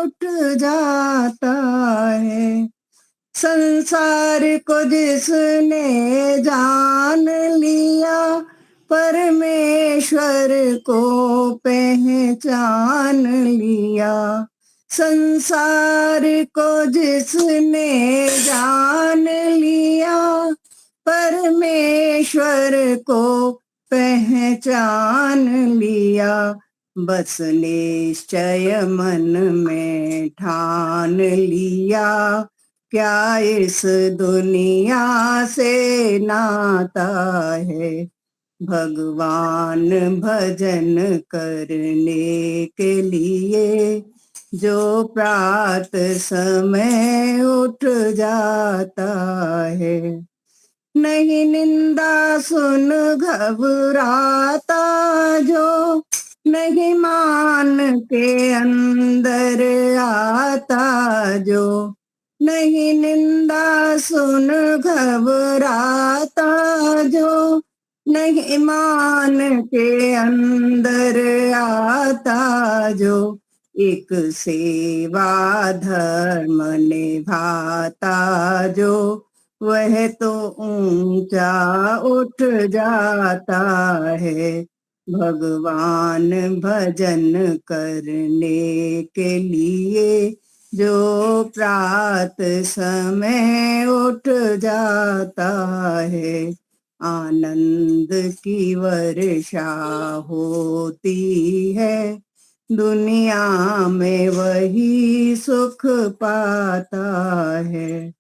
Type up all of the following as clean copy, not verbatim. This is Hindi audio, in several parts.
उठ जाता है। संसार को जिसने जान लिया, परमेश्वर को पहचान लिया। संसार को जिसने जान लिया, परमेश्वर को पहचान लिया। बस निश्चय मन में ठान लिया, क्या इस दुनिया से नाता है। भगवान भजन करने के लिए जो प्रात समय उठ जाता है। नहीं निंदा सुन घबराता जो, नहीं मान के अंदर आता जो। नहीं निंदा सुन घबराता जो, नहीं मान के अंदर आता जो। एक सेवा धर्म निभाता जो, वह तो ऊंचा उठ जाता है। भगवान भजन करने के लिए जो प्रात समय उठ जाता है। आनंद की वर्षा होती है, दुनिया में वही सुख पाता है।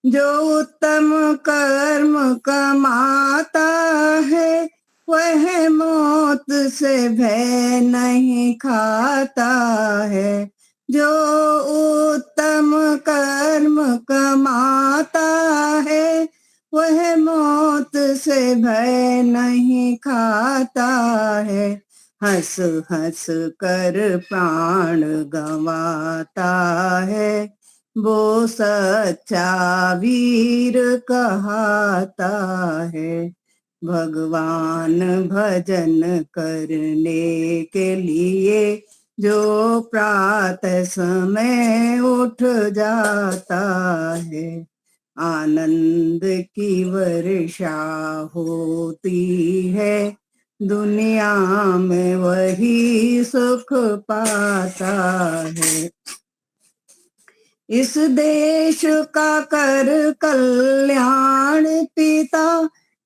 जो उत्तम कर्म कमाता है, वह मौत से भय नहीं खाता है। जो उत्तम कर्म कमाता है, वह मौत से भय नहीं खाता है। हंस हंस कर प्राण गंवाता है, वो सच्चा वीर कहाता है। भगवान भजन करने के लिए जो प्रात समय उठ जाता है। आनंद की वर्षा होती है, दुनिया में वही सुख पाता है। इस देश का कर कल्याण पिता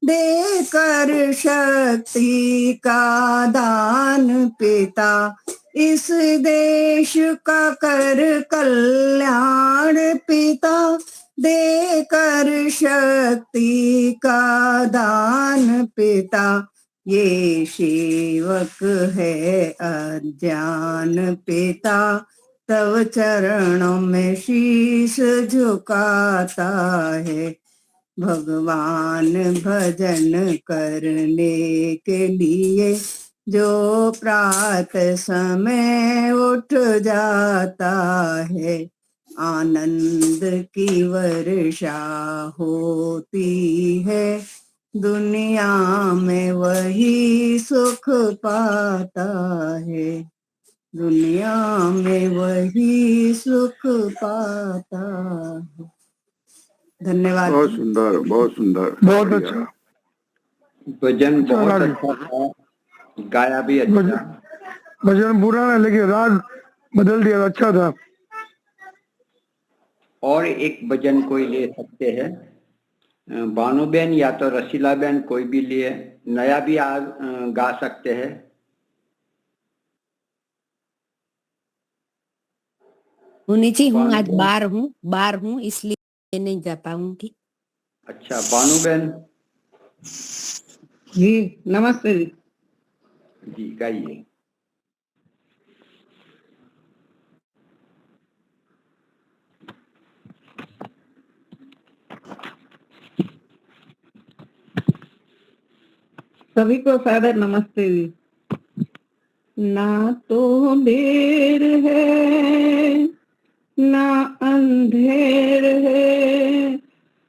देकर शक्ति का दान पिता। इस देश का कर कल्याण पिता देकर शक्ति का दान पिता। ये सेवक है अज्ञान पिता, तव चरणों में शीश झुकाता है। भगवान भजन करने के लिए जो प्रात समय उठ जाता है। आनंद की वर्षा होती है, दुनिया में वही सुख पाता है। दुनिया में वही सुख पाता है। धन्यवाद। बहुत सुंदर, बहुत सुंदर, बहुत अच्छा भजन बहुत अच्छा था, गाया भी अच्छा। भजन पुराना है लेकिन राग बदल दिया, अच्छा था। और एक भजन कोई ले सकते हैं, बानोबेन या तो रसीलाबेन, कोई भी लिए नया भी गा सकते हैं। मुनि जी हूँ, आज बार हूँ इसलिए नहीं जा पाऊंगी। अच्छा, बानोबेन जी नमस्ते जी, गाइए। सभी को सादर नमस्ते जी। ना तो देर है ना अंधेर है,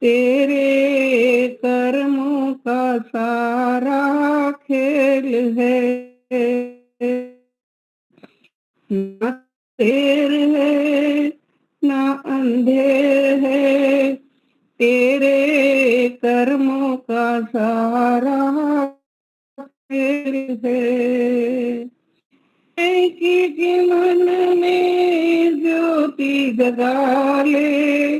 तेरे कर्मों का सारा खेल है। ना देर है अंधेर है, तेरे कर्मों का सारा खेल है। कि मन में ज्योति जगा ले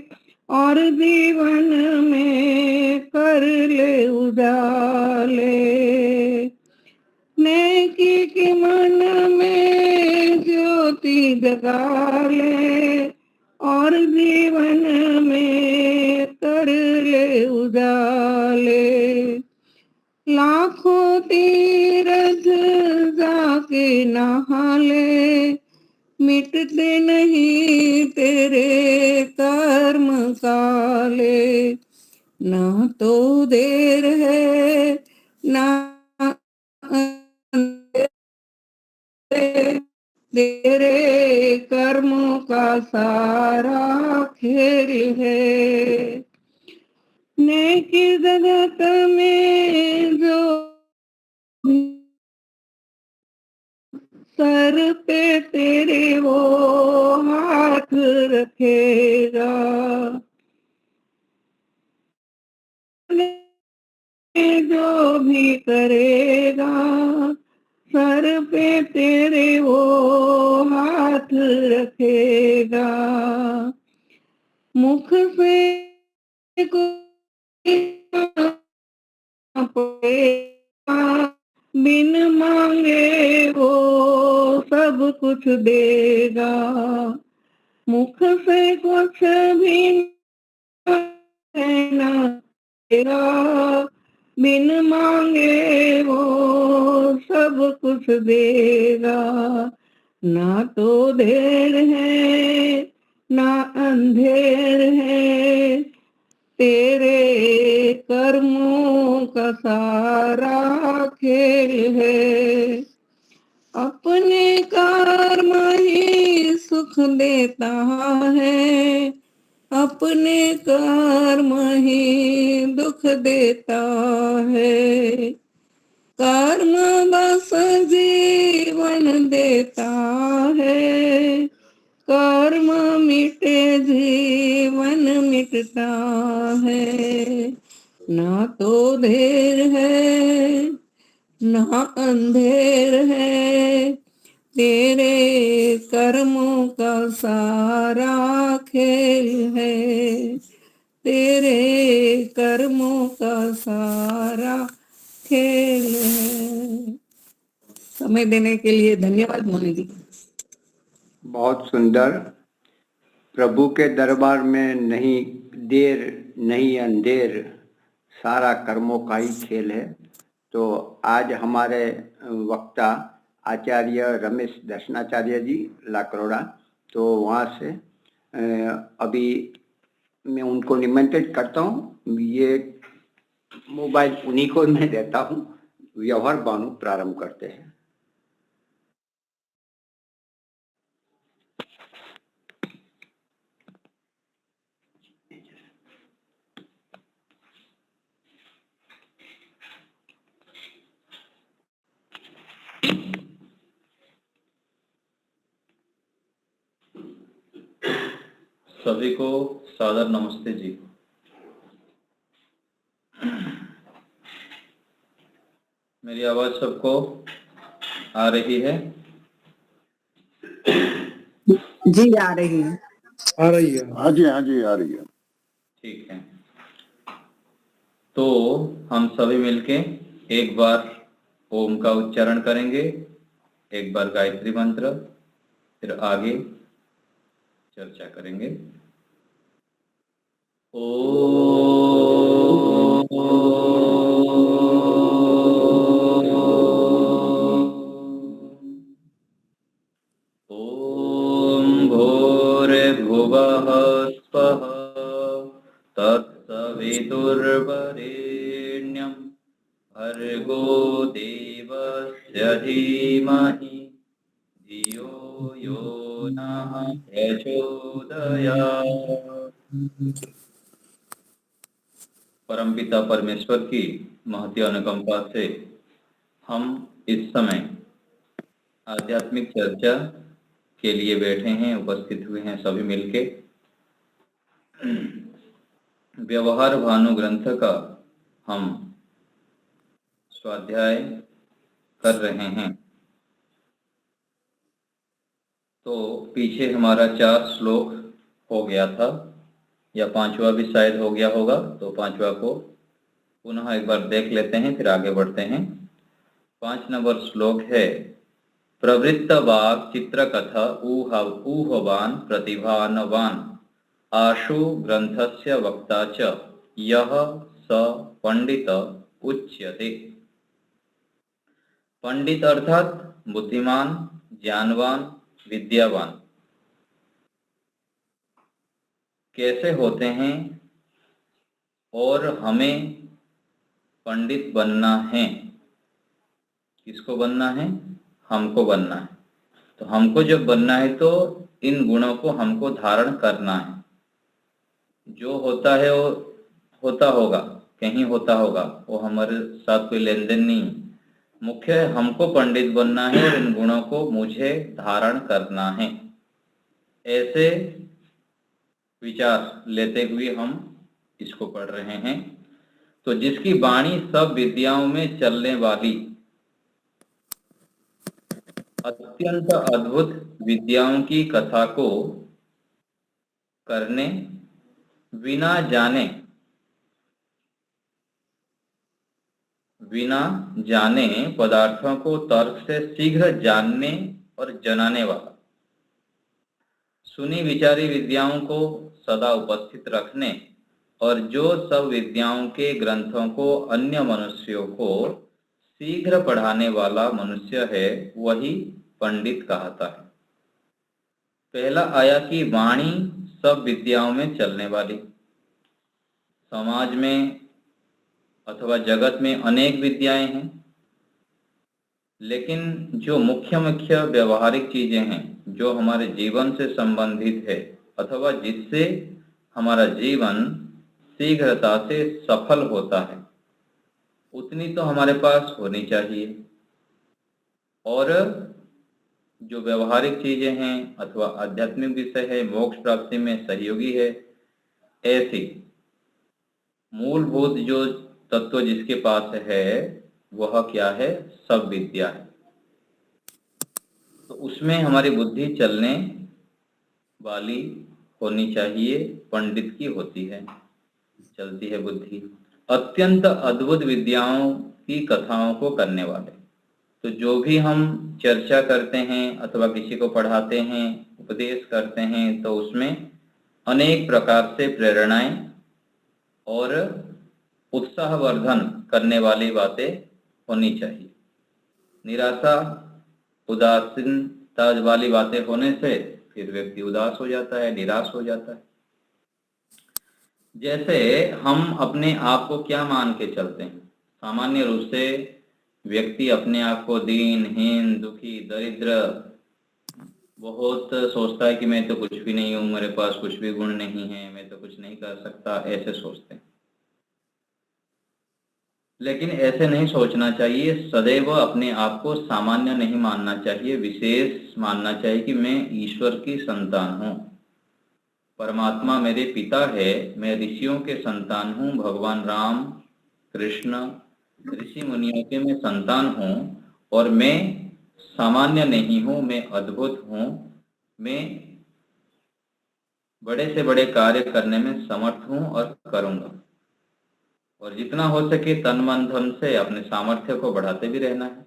और जीवन में कर ले उजाले। नेकी के मन में ज्योति जगा ले और जीवन में कर ले उजाले। लाखों तीरथ जाके नहा ले, मिटते नहीं तेरे कर्म काले। ना तो देर है ना तेरे कर्मों का सारा खेल है। नेकी जगत में जो सर पे तेरे वो हाथ रखेगा, जो भी करेगा सर पे तेरे वो हाथ रखेगा। मुख से कोई बिन मांगे वो सब कुछ देगा। मुख से कुछ भी ना देगा, बिन मांगे वो सब कुछ देगा। ना तो देर है ना अंधेर है, तेरे कर्मों का सारा खेल है। अपने कर्म ही सुख देता है, अपने कर्म ही दुख देता है। कर्म बस जीवन देता है, कर्म मिटे जीवन मिटता है। ना तो देर है ना अंधेर है, तेरे कर्मों का सारा खेल है। तेरे कर्मों का सारा खेल है। समय देने के लिए धन्यवाद मोनी जी। बहुत सुंदर। प्रभु के दरबार में नहीं देर नहीं अंधेर, सारा कर्मों का ही खेल है। तो आज हमारे वक्ता आचार्य रमेश दर्शनाचार्य जी लाकरोड़ा, तो वहाँ से अभी मैं उनको निमंत्रित करता हूँ। ये मोबाइल उन्हीं को मैं देता हूँ। व्यवहार बानु प्रारंभ करते हैं। सभी को सादर नमस्ते जी। मेरी आवाज सबको आ रही है? जी आ रही है। आ रही है। हाँ जी आ रही है। ठीक है, तो हम सभी मिलके एक बार ओम का उच्चारण करेंगे, एक बार गायत्री मंत्र, फिर आगे चर्चा करेंगे। ओम भूर्भुवः स्वः तत्सवितुर्वरेण्यं भर्गो देवस्य धीमहि धियो यो नः प्रचोदयात्। परमपिता परमेश्वर की महती अनुकंपा से हम इस समय आध्यात्मिक चर्चा के लिए बैठे हैं, उपस्थित हुए हैं सभी मिलके। व्यवहार भानु ग्रंथ का हम स्वाध्याय कर रहे हैं। तो पीछे हमारा 4 श्लोक हो गया था, या 5वां भी शायद हो गया होगा, तो 5वां को पुनः एक बार देख लेते हैं, फिर आगे बढ़ते हैं। 5 नंबर श्लोक है, प्रवृत्त वाक् चित्रकथा ऊहवान प्रतिभानवान आशु ग्रंथस्य वक्ता च यह स पंडित उच्यते। पंडित अर्थात बुद्धिमान, ज्ञानवान, विद्यावान कैसे होते हैं, और हमें पंडित बनना है। किसको बनना है? हमको बनना है। तो हमको जब बनना है तो इन गुणों को हमको धारण करना है। जो होता है वो होता होगा, कहीं होता होगा, वो हमारे साथ कोई लेन देन नहीं। मुख्य है हमको पंडित बनना है और इन गुणों को मुझे धारण करना है। ऐसे विचार लेते हुए हम इसको पढ़ रहे हैं। तो जिसकी वाणी सब विद्याओं में चलने वाली, अत्यंत अद्भुत विद्याओं की कथा को करने, बिना जाने पदार्थों को तर्क से शीघ्र जानने और जनाने वाला, सुनी विचारी विद्याओं को सदा उपस्थित रखने और जो सब विद्याओं के ग्रंथों को अन्य मनुष्यों को शीघ्र पढ़ाने वाला मनुष्य है, वही पंडित कहता है। पहला आया कि वाणी सब विद्याओं में चलने वाली। समाज में अथवा जगत में अनेक विद्याएं हैं, लेकिन जो मुख्य व्यवहारिक चीजें हैं, जो हमारे जीवन से संबंधित है अथवा जिससे हमारा जीवन शीघ्रता से सफल होता है, उतनी तो हमारे पास होनी चाहिए। और जो व्यवहारिक चीजें हैं अथवा आध्यात्मिक विषय है, मोक्ष प्राप्ति में सहयोगी है, ऐसी मूलभूत जो तत्व जिसके पास है वह क्या है? सब विद्या है। तो उसमें हमारी बुद्धि चलने वाली होनी चाहिए, पंडित की होती है, चलती है बुद्धि। अत्यंत अद्भुत विद्याओं की कथाओं को करने वाले। तो जो भी हम चर्चा करते हैं अथवा किसी को पढ़ाते हैं, उपदेश करते हैं, तो उसमें अनेक प्रकार से प्रेरणाएं और उत्साहवर्धन करने वाली बातें होनी चाहिए। निराशा, उदासीनता वाली बातें होने से फिर व्यक्ति उदास हो जाता है, निराश हो जाता है। जैसे हम अपने आप को क्या मान के चलते हैं? सामान्य रूप से व्यक्ति अपने आप को दीनहीन, दुखी, दरिद्र बहुत सोचता है कि मैं तो कुछ भी नहीं हूँ, मेरे पास कुछ भी गुण नहीं है, मैं तो कुछ नहीं कर सकता, ऐसे सोचते हैं। लेकिन ऐसे नहीं सोचना चाहिए। सदैव अपने आप को सामान्य नहीं मानना चाहिए, विशेष मानना चाहिए कि मैं ईश्वर की संतान हूँ, परमात्मा मेरे पिता है, मैं ऋषियों के संतान हूँ, भगवान राम, कृष्ण, ऋषि मुनियों के मैं संतान हूँ, और मैं सामान्य नहीं हूँ, मैं अद्भुत हूँ, मैं बड़े से बड़े कार्य करने में समर्थ हूँ और करूँगा। और जितना हो सके तन मन धन से अपने सामर्थ्य को बढ़ाते भी रहना है।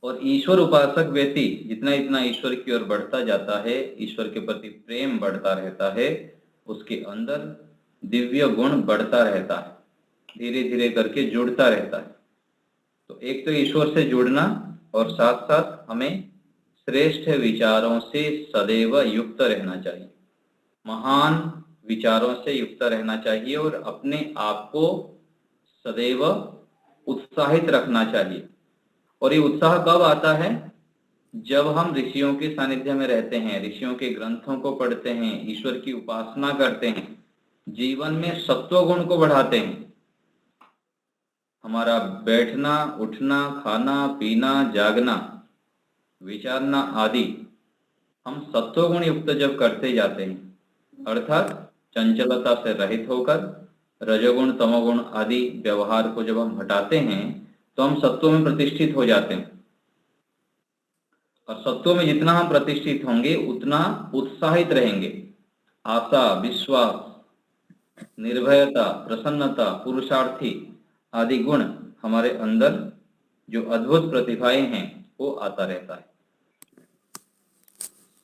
और ईश्वर उपासक व्यक्ति जितना इतना ईश्वर की ओर बढ़ता जाता है, ईश्वर के प्रति प्रेम बढ़ता रहता है, उसके अंदर दिव्य गुण बढ़ता रहता है, धीरे धीरे करके जुड़ता रहता है। तो एक तो ईश्वर से जुड़ना, और साथ साथ हमें श्रेष्ठ विचारों से सदैव युक्त रहना चाहिए, महान विचारों से युक्त रहना चाहिए, और अपने आप को सदैव उत्साहित रखना चाहिए। और ये उत्साह कब आता है? जब हम ऋषियों के सानिध्य में रहते हैं, ऋषियों के ग्रंथों को पढ़ते हैं, ईश्वर की उपासना करते हैं, जीवन में सत्व गुण को बढ़ाते हैं। हमारा बैठना, उठना, खाना, पीना, जागना, विचारना आदि हम सत्व गुण युक्त जब करते जाते हैं, अर्थात चंचलता से रहित होकर रजोगुण तमोगुण आदि व्यवहार को जब हम हटाते हैं तो हम सत्व में प्रतिष्ठित हो जाते हैं। और सत्व में जितना हम प्रतिष्ठित होंगे उतना उत्साहित रहेंगे। आशा, विश्वास, निर्भयता, प्रसन्नता, पुरुषार्थी आदि गुण हमारे अंदर जो अद्भुत प्रतिभाएं हैं वो आता रहता है।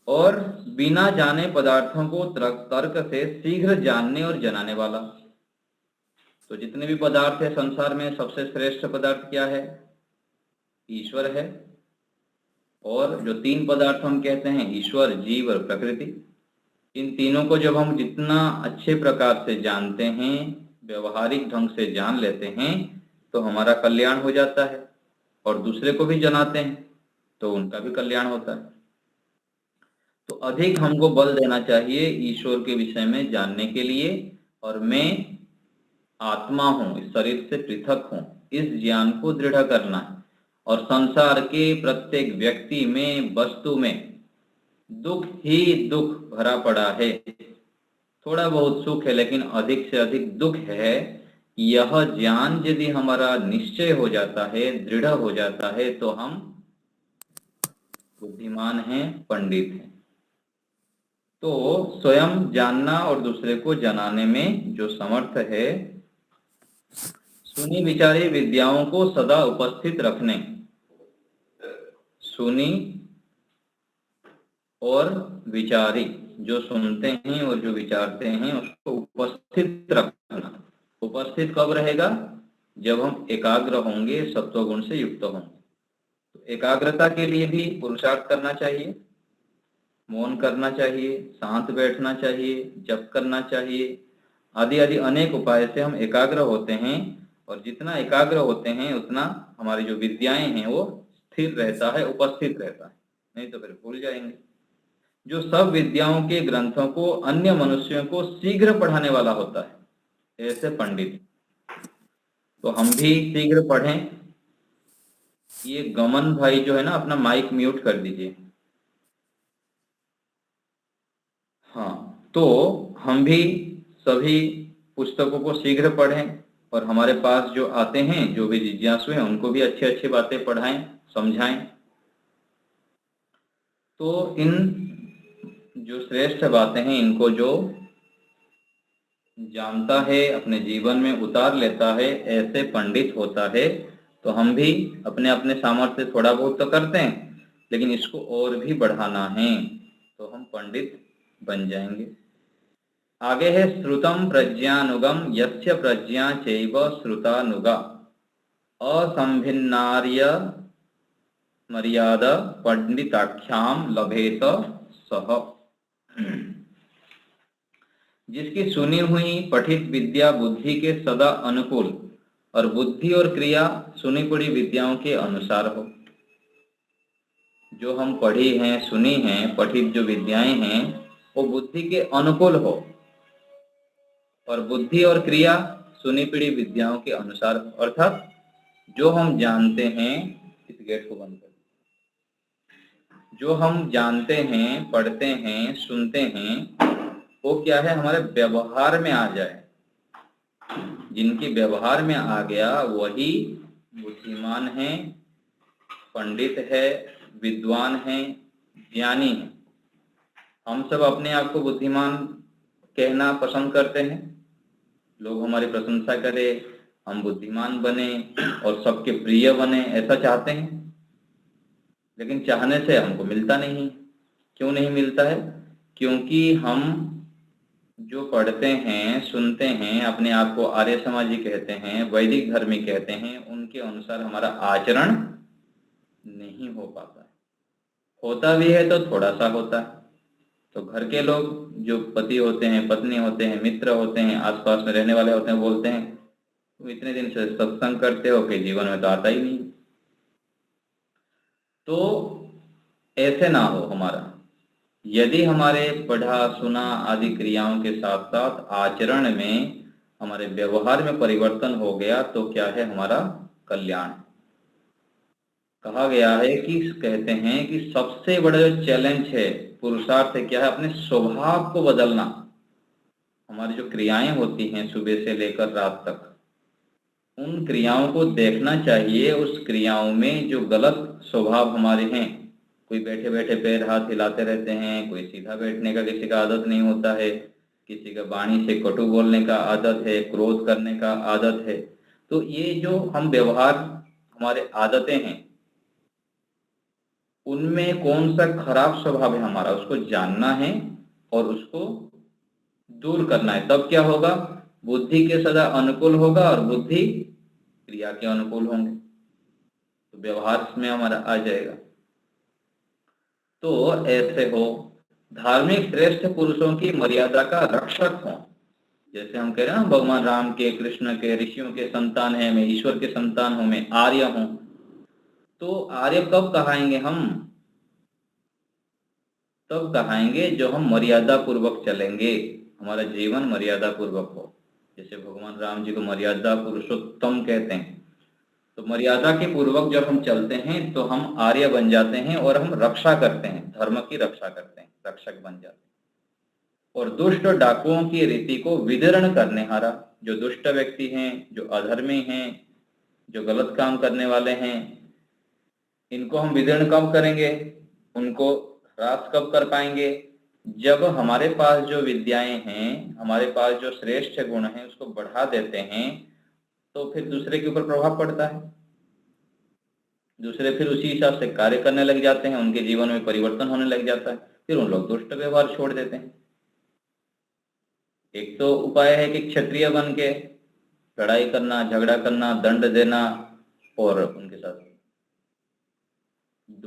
और बिना जाने पदार्थों को तर्क से शीघ्र जानने और जनाने वाला। तो जितने भी पदार्थ है संसार में सबसे श्रेष्ठ पदार्थ क्या है? ईश्वर है। और जो तीन पदार्थ हम कहते हैं ईश्वर, जीव और प्रकृति, इन तीनों को जब हम जितना अच्छे प्रकार से जानते हैं, व्यवहारिक ढंग से जान लेते हैं तो हमारा कल्याण हो जाता है। और दूसरे को भी जनाते हैं तो उनका भी कल्याण होता है। तो अधिक हमको बल देना चाहिए ईश्वर के विषय में जानने के लिए। और मैं आत्मा हूं, इस शरीर से पृथक हूं, इस ज्ञान को दृढ़ करना है। और संसार के प्रत्येक व्यक्ति में, वस्तु में दुख ही दुख भरा पड़ा है। थोड़ा बहुत सुख है लेकिन अधिक से अधिक दुख है। यह ज्ञान यदि हमारा निश्चय हो जाता है, दृढ़ हो जाता है, तो हम बुद्धिमान हैं, पंडित हैं। तो स्वयं जानना और दूसरे को जनाने में जो समर्थ है, सुनी विचारी विद्याओं को सदा उपस्थित रखने। सुनी और विचारी, जो सुनते हैं और जो विचारते हैं उसको उपस्थित रखना। उपस्थित कब रहेगा? जब हम एकाग्र होंगे, सत्वगुण से युक्त होंगे। तो एकाग्रता के लिए भी पुरुषार्थ करना चाहिए, मौन करना चाहिए, शांत बैठना चाहिए, जप करना चाहिए, आदि आदि अनेक उपाय से हम एकाग्र होते हैं। और जितना एकाग्र होते हैं उतना हमारी जो विद्याएं हैं वो स्थिर रहता है, उपस्थित रहता है, नहीं तो फिर भूल जाएंगे। जो सब विद्याओं के ग्रंथों को अन्य मनुष्यों को शीघ्र पढ़ाने वाला होता है, ऐसे पंडित। तो हम भी शीघ्र पढ़ें। ये गमन भाई जो है ना, अपना माइक म्यूट कर दीजिए। हाँ, तो हम भी सभी पुस्तकों को शीघ्र पढ़ें और हमारे पास जो आते हैं, जो भी जिज्ञासु हैं, उनको भी अच्छी अच्छी बातें पढ़ाएं, समझाएं। तो इन जो श्रेष्ठ बातें हैं, इनको जो जानता है, अपने जीवन में उतार लेता है, ऐसे पंडित होता है। तो हम भी अपने अपने सामर्थ्य थोड़ा बहुत तो करते हैं, लेकिन इसको और भी बढ़ाना है तो हम पंडित बन जाएंगे। आगे है श्रुतम प्रज्ञानुगम यस्य प्रज्ञा चैव श्रुतानुगा असंभिन्नार्य मर्यादा पंडिताख्याम लभेत सह। जिसकी सुनी हुई पठित विद्या बुद्धि के सदा अनुकूल और बुद्धि और क्रिया सुनी पड़ी विद्याओं के अनुसार हो। जो हम पढ़ी हैं, सुनी हैं, पठित जो विद्याएं हैं वो बुद्धि के अनुकूल हो और बुद्धि और क्रिया सुनी पड़ी विद्याओं के अनुसार हो। अर्थात जो हम जानते हैं, इस गेट को बंद कर, जो हम जानते हैं, पढ़ते हैं, सुनते हैं, वो क्या है, हमारे व्यवहार में आ जाए। जिनके व्यवहार में आ गया वही बुद्धिमान है, पंडित है, विद्वान है, ज्ञानी है। हम सब अपने आप को बुद्धिमान कहना पसंद करते हैं, लोग हमारी प्रशंसा करें, हम बुद्धिमान बने और सबके प्रिय बने, ऐसा चाहते हैं। लेकिन चाहने से हमको मिलता नहीं। क्यों नहीं मिलता है? क्योंकि हम जो पढ़ते हैं, सुनते हैं, अपने आप को आर्य समाजी कहते हैं, वैदिक धर्मी कहते हैं, उनके अनुसार हमारा आचरण नहीं हो पाता है। होता भी है तो थोड़ा सा होता है। तो घर के लोग जो पति होते हैं, पत्नी होते हैं, मित्र होते हैं, आसपास में रहने वाले होते हैं, बोलते हैं तुम इतने दिन से सत्संग करते हो कि जीवन में तो आता ही नहीं। तो ऐसे ना हो हमारा। यदि हमारे पढ़ा सुना आदि क्रियाओं के साथ साथ आचरण में, हमारे व्यवहार में परिवर्तन हो गया तो क्या है, हमारा कल्याण। कहा गया है कि, कहते हैं कि सबसे बड़ा जो चैलेंज है, पुरुषार्थ है, क्या है, अपने स्वभाव को बदलना। हमारी जो क्रियाएं होती हैं सुबह से लेकर रात तक, उन क्रियाओं को देखना चाहिए। उस क्रियाओं में जो गलत स्वभाव हमारे हैं, कोई बैठे बैठे पैर हाथ हिलाते रहते हैं, कोई सीधा बैठने का किसी का आदत नहीं होता है, किसी का वाणी से कटु बोलने का आदत है, क्रोध करने का आदत है। तो ये जो हम व्यवहार हमारे आदतें हैं, उनमें कौन सा खराब स्वभाव है हमारा, उसको जानना है और उसको दूर करना है। तब क्या होगा, बुद्धि के सदा अनुकूल होगा और बुद्धि क्रिया के अनुकूल होंगे, तो व्यवहार में हमारा आ जाएगा। तो ऐसे हो, धार्मिक श्रेष्ठ पुरुषों की मर्यादा का रक्षक हो। जैसे हम कह रहे हैं ना, भगवान राम के, कृष्ण के, ऋषियों के संतान है, मैं ईश्वर के संतान हूं, मैं आर्य हूं। तो आर्य कब कहाएंगे हम? तब कहाएंगे जो हम मर्यादा पूर्वक चलेंगे, हमारा जीवन मर्यादा पूर्वक हो। जैसे भगवान राम जी को मर्यादा पुरुषोत्तम कहते हैं। तो मर्यादा के पूर्वक जब हम चलते हैं तो हम आर्य बन जाते हैं और हम रक्षा करते हैं, धर्म की रक्षा करते हैं, रक्षक बन जाते हैं। और दुष्ट डाकुओं की रीति को विदीर्ण करने हारा, जो दुष्ट व्यक्ति हैं, जो अधर्मी हैं, जो गलत काम करने वाले हैं, इनको हम विदीर्ण कब करेंगे, उनको ह्रास कब कर पाएंगे? जब हमारे पास जो विद्याएं हैं, हमारे पास जो श्रेष्ठ गुण हैं, उसको बढ़ा देते हैं, तो फिर दूसरे के ऊपर प्रभाव पड़ता है। दूसरे फिर उसी हिसाब से कार्य करने लग जाते हैं, उनके जीवन में परिवर्तन होने लग जाता है, फिर उन लोग दुष्ट व्यवहार छोड़ देते हैं। एक तो उपाय है कि क्षत्रिय बन के लड़ाई करना, झगड़ा करना, दंड देना और उनके साथ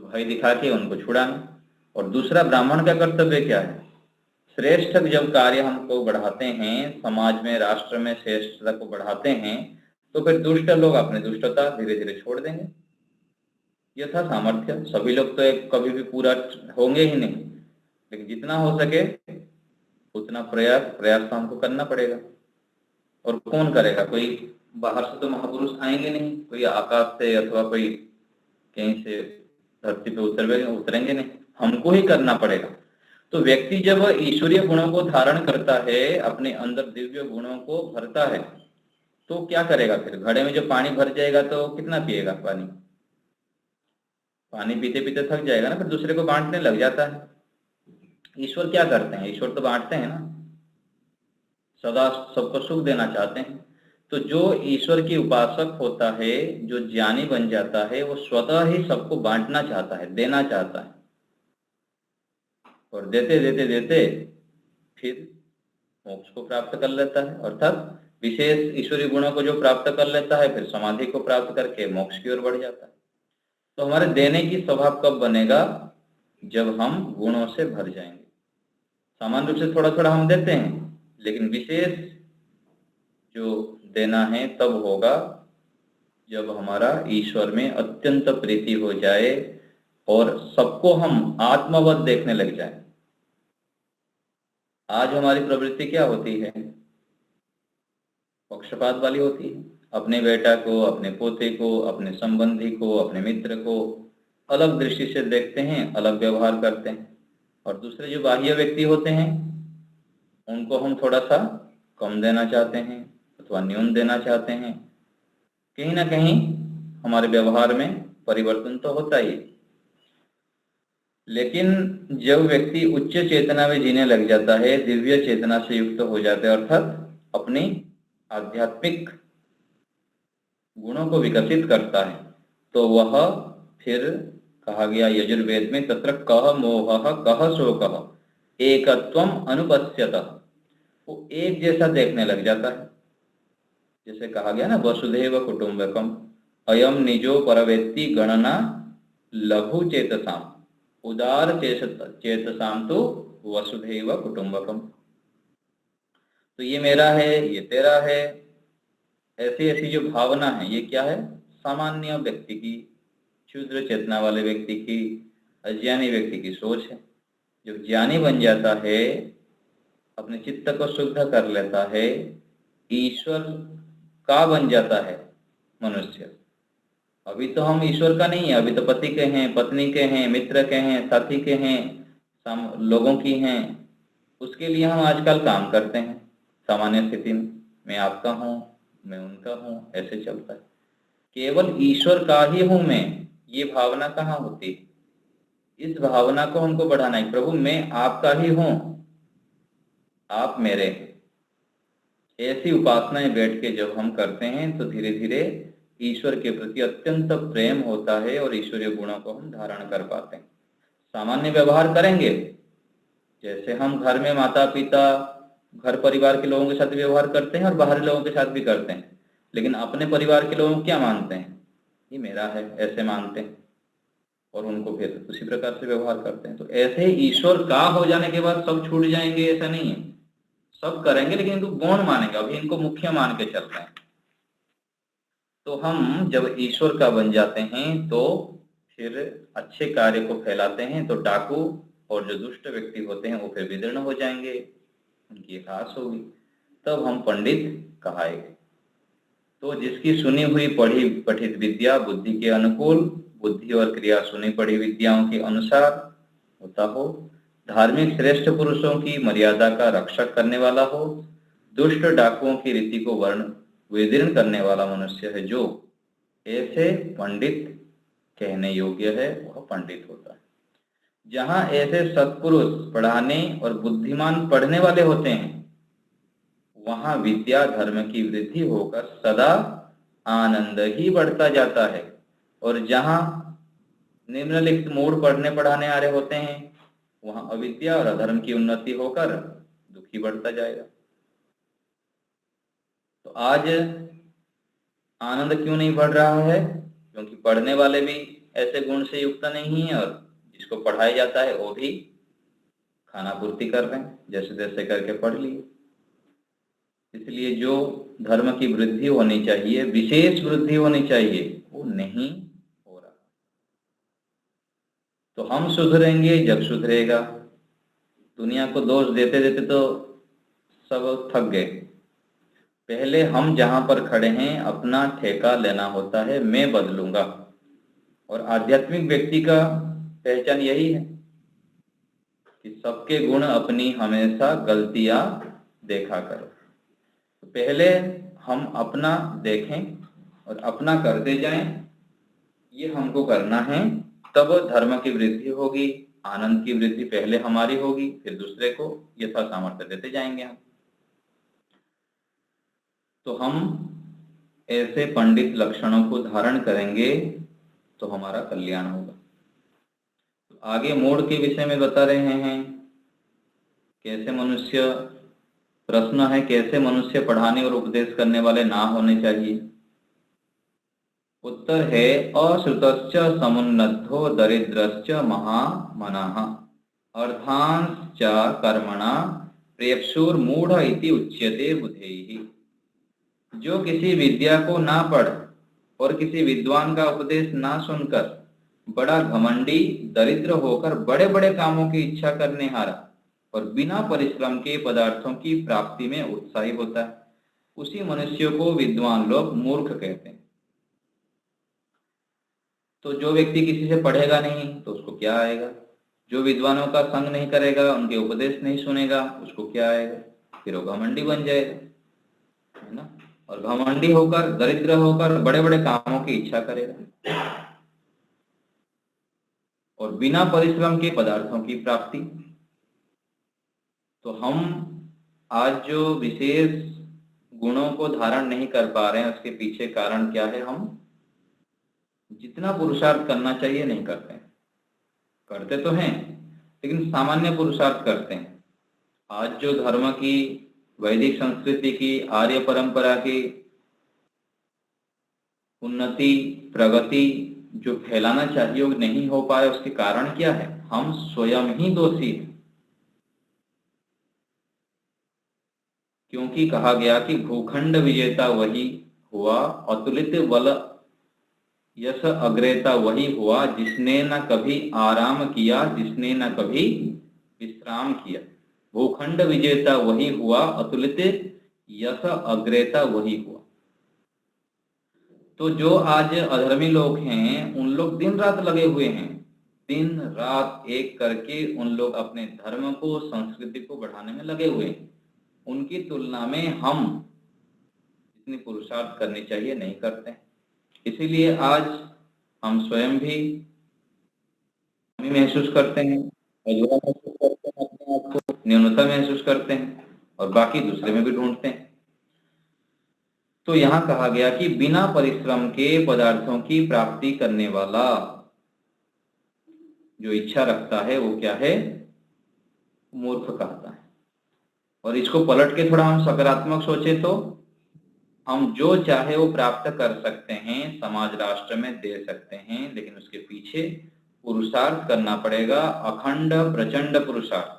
भय दिखा के उनको छुड़ाना। और दूसरा, ब्राह्मण का कर्तव्य क्या है? श्रेष्ठ जब कार्य हमको बढ़ाते हैं, समाज में, राष्ट्र में श्रेष्ठता को बढ़ाते हैं, तो फिर दुष्ट लोग अपनी दुष्टता धीरे धीरे छोड़ देंगे। यथा सामर्थ्य, सभी लोग तो एक कभी भी पूरा होंगे ही नहीं, लेकिन जितना हो सके उतना प्रयास तो हमको करना पड़ेगा। और कौन करेगा? कोई बाहर से तो महापुरुष आएंगे नहीं, कोई आकाश से अथवा कोई कहीं से धरती पे उतरेंगे नहीं, हमको ही करना पड़ेगा। तो व्यक्ति जब ईश्वरीय गुणों को धारण करता है, अपने अंदर दिव्य गुणों को भरता है, तो क्या करेगा? फिर घड़े में जब पानी भर जाएगा तो कितना पिएगा पानी? पानी पीते पीते थक जाएगा ना, फिर दूसरे को बांटने लग जाता है। ईश्वर क्या करते हैं? ईश्वर तो बांटते हैं ना, सदा सबको सुख देना चाहते हैं। तो जो ईश्वर की उपासक होता है, जो ज्ञानी बन जाता है, वो स्वतः ही सबको बांटना चाहता है, देना चाहता है, और देते देते देते फिर मोक्ष को प्राप्त कर लेता है। अर्थात विशेष ईश्वरीय गुणों को जो प्राप्त कर लेता है, फिर समाधि को प्राप्त करके मोक्ष की ओर बढ़ जाता है। तो हमारे देने की स्वभाव कब बनेगा? जब हम गुणों से भर जाएंगे। सामान्य रूप से थोड़ा थोड़ा हम देते हैं, लेकिन विशेष जो देना है तब होगा जब हमारा ईश्वर में अत्यंत प्रीति हो जाए और सबको हम आत्मवत देखने लग जाए। आज हमारी प्रवृत्ति क्या होती है? पक्षपात वाली होती है। अपने बेटा को, अपने पोते को, अपने संबंधी को, अपने मित्र को अलग दृष्टि से देखते हैं, अलग व्यवहार करते हैं। और दूसरे जो बाह्य व्यक्ति होते हैं, उनको हम थोड़ा सा कम देना चाहते हैं अथवा न्यून देना चाहते हैं। कहीं ना कहीं हमारे व्यवहार में परिवर्तन तो होता ही। लेकिन जब व्यक्ति उच्च चेतना में जीने लग जाता है, दिव्य चेतना से युक्त हो जाता है, अर्थात अपनी आध्यात्मिक गुणों को विकसित करता है, तो वह फिर कहा गया यजुर्वेद में, तत्र कह मोह कह शोकः एकत्वम अनुपश्यतः, वो एक जैसा देखने लग जाता है। जैसे कहा गया ना, वसुधैव कुटुंबकम अयम निजो परवेत्ति गणना लघु चेतसाम उदार चेतसाम तो वसुधैव कुटुंबकम। तो ये मेरा है, ये तेरा है, ऐसी ऐसी जो भावना है, ये क्या है? सामान्य व्यक्ति की, क्षुद्र चेतना वाले व्यक्ति की, अज्ञानी व्यक्ति की सोच है। जो ज्ञानी बन जाता है, अपने चित्त को शुद्ध कर लेता है, ईश्वर का बन जाता है मनुष्य। अभी तो हम ईश्वर का नहीं है, अभी तो पति के हैं, पत्नी के हैं, मित्र के हैं, साथी के हैं, लोगों की हैं। उसके लिए हम आजकल काम करते हैं, सामान्य स्थिति में मैं आपका हूँ, मैं उनका हूँ, ऐसे चलता है। केवल ईश्वर का ही हूँ मैं, ये भावना कहाँ होती है? इस भावना को हमको बढ़ाना है। प्रभु मैं आपका ही हूँ, आप मेरे हैं। ऐसी उपासनाएं बैठ के जब हम करते हैं तो धीरे धीरे ईश्वर के प्रति अत्यंत प्रेम होता है और ईश्वरीय गुणों को हम धारण कर पाते हैं। सामान्य व्यवहार करेंगे, जैसे हम घर में माता पिता, घर परिवार के लोगों के साथ व्यवहार करते हैं और बाहरी लोगों के साथ भी करते हैं, लेकिन अपने परिवार के लोगों को क्या मानते हैं? ये मेरा है, ऐसे मानते हैं और उनको फिर उसी प्रकार से व्यवहार करते हैं। तो ऐसे ईश्वर का हो जाने के बाद सब छूट जाएंगे ऐसा नहीं है, सब करेंगे लेकिन इनको गौण मानेंगे, अभी इनको मुख्य मान के चल रहे हैं। तो हम जब ईश्वर का बन जाते हैं तो फिर अच्छे कार्य को फैलाते हैं, तो डाकू और जो दुष्ट व्यक्ति होते हैं वो फिर विदीर्ण हो जाएंगे, उनकी ह्रास होगी, तब हम पंडित कहाएंगे। तो जिसकी सुनी हुई पढ़ी पठित विद्या बुद्धि के अनुकूल, बुद्धि और क्रिया सुनी पढ़ी विद्याओं के अनुसार होता हो, धार्मिक श्रेष्ठ पुरुषों की मर्यादा का रक्षक करने वाला हो, दुष्ट डाकुओं की रीति को वर्ण विदीर्ण करने वाला मनुष्य है, जो ऐसे पंडित कहने योग्य है, वह पंडित होता है। जहां ऐसे सत्पुरुष पढ़ाने और बुद्धिमान पढ़ने वाले होते हैं, वहां विद्या धर्म की वृद्धि होकर सदा आनंद ही बढ़ता जाता है, और जहां निम्नलिखित मूढ़ पढ़ने पढ़ाने आ रहे होते हैं, वहां अविद्या और अधर्म की उन्नति होकर दुखी बढ़ता जाएगा। तो आज आनंद क्यों नहीं बढ़ रहा है? क्योंकि पढ़ने वाले भी ऐसे गुण से युक्त नहीं है, और जिसको पढ़ाया जाता है वो भी खाना पूर्ति कर रहे हैं, जैसे तैसे करके पढ़ लिए। इसलिए जो धर्म की वृद्धि होनी चाहिए, विशेष वृद्धि होनी चाहिए, वो नहीं हो रहा। तो हम सुधरेंगे जब सुधरेगा। दुनिया को दोष देते देते तो सब थक गए। पहले हम जहां पर खड़े हैं अपना ठेका लेना होता है, मैं बदलूंगा। और आध्यात्मिक व्यक्ति का पहचान यही है कि सबके गुण अपनी हमेशा गलतियां देखा करो। तो पहले हम अपना देखें और अपना करते जाएं, ये हमको करना है, तब धर्म की वृद्धि होगी, आनंद की वृद्धि पहले हमारी होगी, फिर दूसरे को यथा सामर्थ्य देते जाएंगे हम। तो हम ऐसे पंडित लक्षणों को धारण करेंगे तो हमारा कल्याण होगा। तो आगे मोड़ के विषय में बता रहे हैं, कैसे मनुष्य, प्रश्न है कैसे मनुष्य पढ़ाने और उपदेश करने वाले ना होने चाहिए। उत्तर है अश्रुतश्च समुन्नद्धो दरिद्रश्च महामनः अर्थांश्च कर्मणा प्रेप्सुर मूढ़ इति उच्यते बुधैहि। जो किसी विद्या को ना पढ़ और किसी विद्वान का उपदेश ना सुनकर बड़ा घमंडी, दरिद्र होकर बड़े बड़े कामों की इच्छा करने हारा और बिना परिश्रम के पदार्थों की प्राप्ति में उत्साही होता है, उसी मनुष्य को विद्वान लोग मूर्ख कहते हैं। तो जो व्यक्ति किसी से पढ़ेगा नहीं तो उसको क्या आएगा? जो विद्वानों का संग नहीं करेगा, उनके उपदेश नहीं सुनेगा, उसको क्या आएगा? फिर वो घमंडी बन जाएगा, है ना। और घमंडी होकर, दरिद्र होकर बड़े बड़े कामों की इच्छा करेगा और बिना परिश्रम के पदार्थों की प्राप्ति। तो हम आज जो विशेष गुणों को धारण नहीं कर पा रहे हैं, उसके पीछे कारण क्या है? हम जितना पुरुषार्थ करना चाहिए नहीं करते हैं। करते तो हैं लेकिन सामान्य पुरुषार्थ करते हैं। आज जो धर्म की, वैदिक संस्कृति की, आर्य परंपरा की उन्नति, प्रगति जो फैलाना चाहिए वो नहीं हो पाए, उसके कारण क्या है? हम स्वयं ही दोषी हैं। क्योंकि कहा गया कि भूखंड विजेता वही हुआ, अतुलित बल यश अग्रेता वही हुआ, जिसने न कभी आराम किया, जिसने न कभी विश्राम किया। भूखंड विजेता वही हुआ, अतुलित यश अग्रेता वही हुआ। तो जो आज अधर्मी लोग हैं, उन लोग दिन रात लगे हुए हैं, दिन रात एक करके उन लोग अपने धर्म को, संस्कृति को बढ़ाने में लगे हुए हैं। उनकी तुलना में हम जितनी पुरुषार्थ करनी चाहिए नहीं करते हैं। इसीलिए आज हम स्वयं भी कमी महसूस करते हैं, अधूरा महसूस करते हैं, अपने आप को न्यूनता महसूस करते हैं और बाकी दूसरे में भी ढूंढते हैं। तो यहाँ कहा गया कि बिना परिश्रम के पदार्थों की प्राप्ति करने वाला जो इच्छा रखता है वो क्या है? मूर्ख कहता है। और इसको पलट के थोड़ा हम सकारात्मक सोचे तो हम जो चाहे वो प्राप्त कर सकते हैं, समाज राष्ट्र में दे सकते हैं, लेकिन उसके पीछे पुरुषार्थ करना पड़ेगा, अखंड प्रचंड पुरुषार्थ।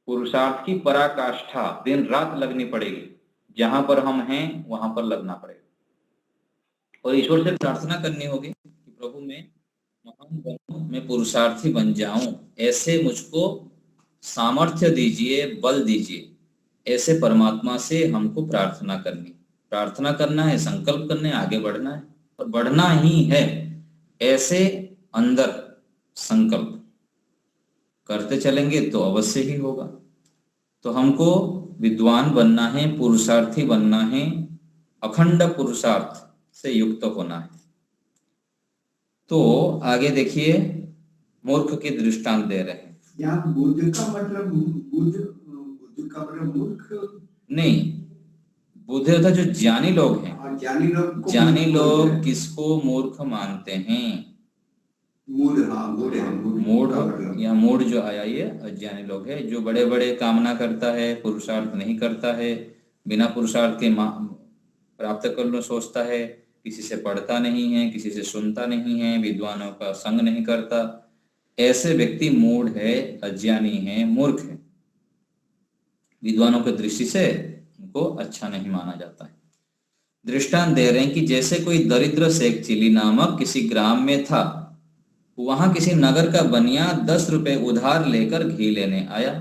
पुरुषार्थ की पराकाष्ठा दिन रात लगनी पड़ेगी। जहां पर हम हैं वहां पर लगना पड़ेगा और ईश्वर से प्रार्थना करनी होगी कि प्रभु मैं महान बनूं, मैं पुरुषार्थी बन जाऊं, ऐसे मुझको सामर्थ्य दीजिए, बल दीजिए। ऐसे परमात्मा से हमको प्रार्थना करना है, संकल्प करने, आगे बढ़ना है और बढ़ना ही है। ऐसे अंदर संकल्प करते चलेंगे तो अवश्य ही होगा। तो हमको विद्वान बनना है, पुरुषार्थी बनना है, अखंड पुरुषार्थ से युक्त होना है। तो आगे देखिए, मूर्ख के दृष्टांत दे रहे हैं। यहाँ बुद्ध का मतलब मूर्ख नहीं, बुद्ध था जो ज्ञानी लोग हैं। ज्ञानी लोग किसको मूर्ख मानते हैं? मूढ़ या मूढ़ जो आया ये अज्ञानी लोग है, जो बड़े बड़े कामना करता है, पुरुषार्थ नहीं करता है, बिना पुरुषार्थ के प्राप्त करना सोचता है, किसी से पढ़ता नहीं है, किसी से सुनता नहीं है, विद्वानों का संग नहीं करता। ऐसे व्यक्ति मूढ़ है, अज्ञानी है, मूर्ख है। विद्वानों की दृष्टि से उनको अच्छा नहीं माना जाता है। दृष्टांत दे रहे हैं कि जैसे कोई दरिद्र शेख चिली नामक किसी ग्राम में था। वहां किसी नगर का बनिया 10 रुपए उधार लेकर घी लेने आया।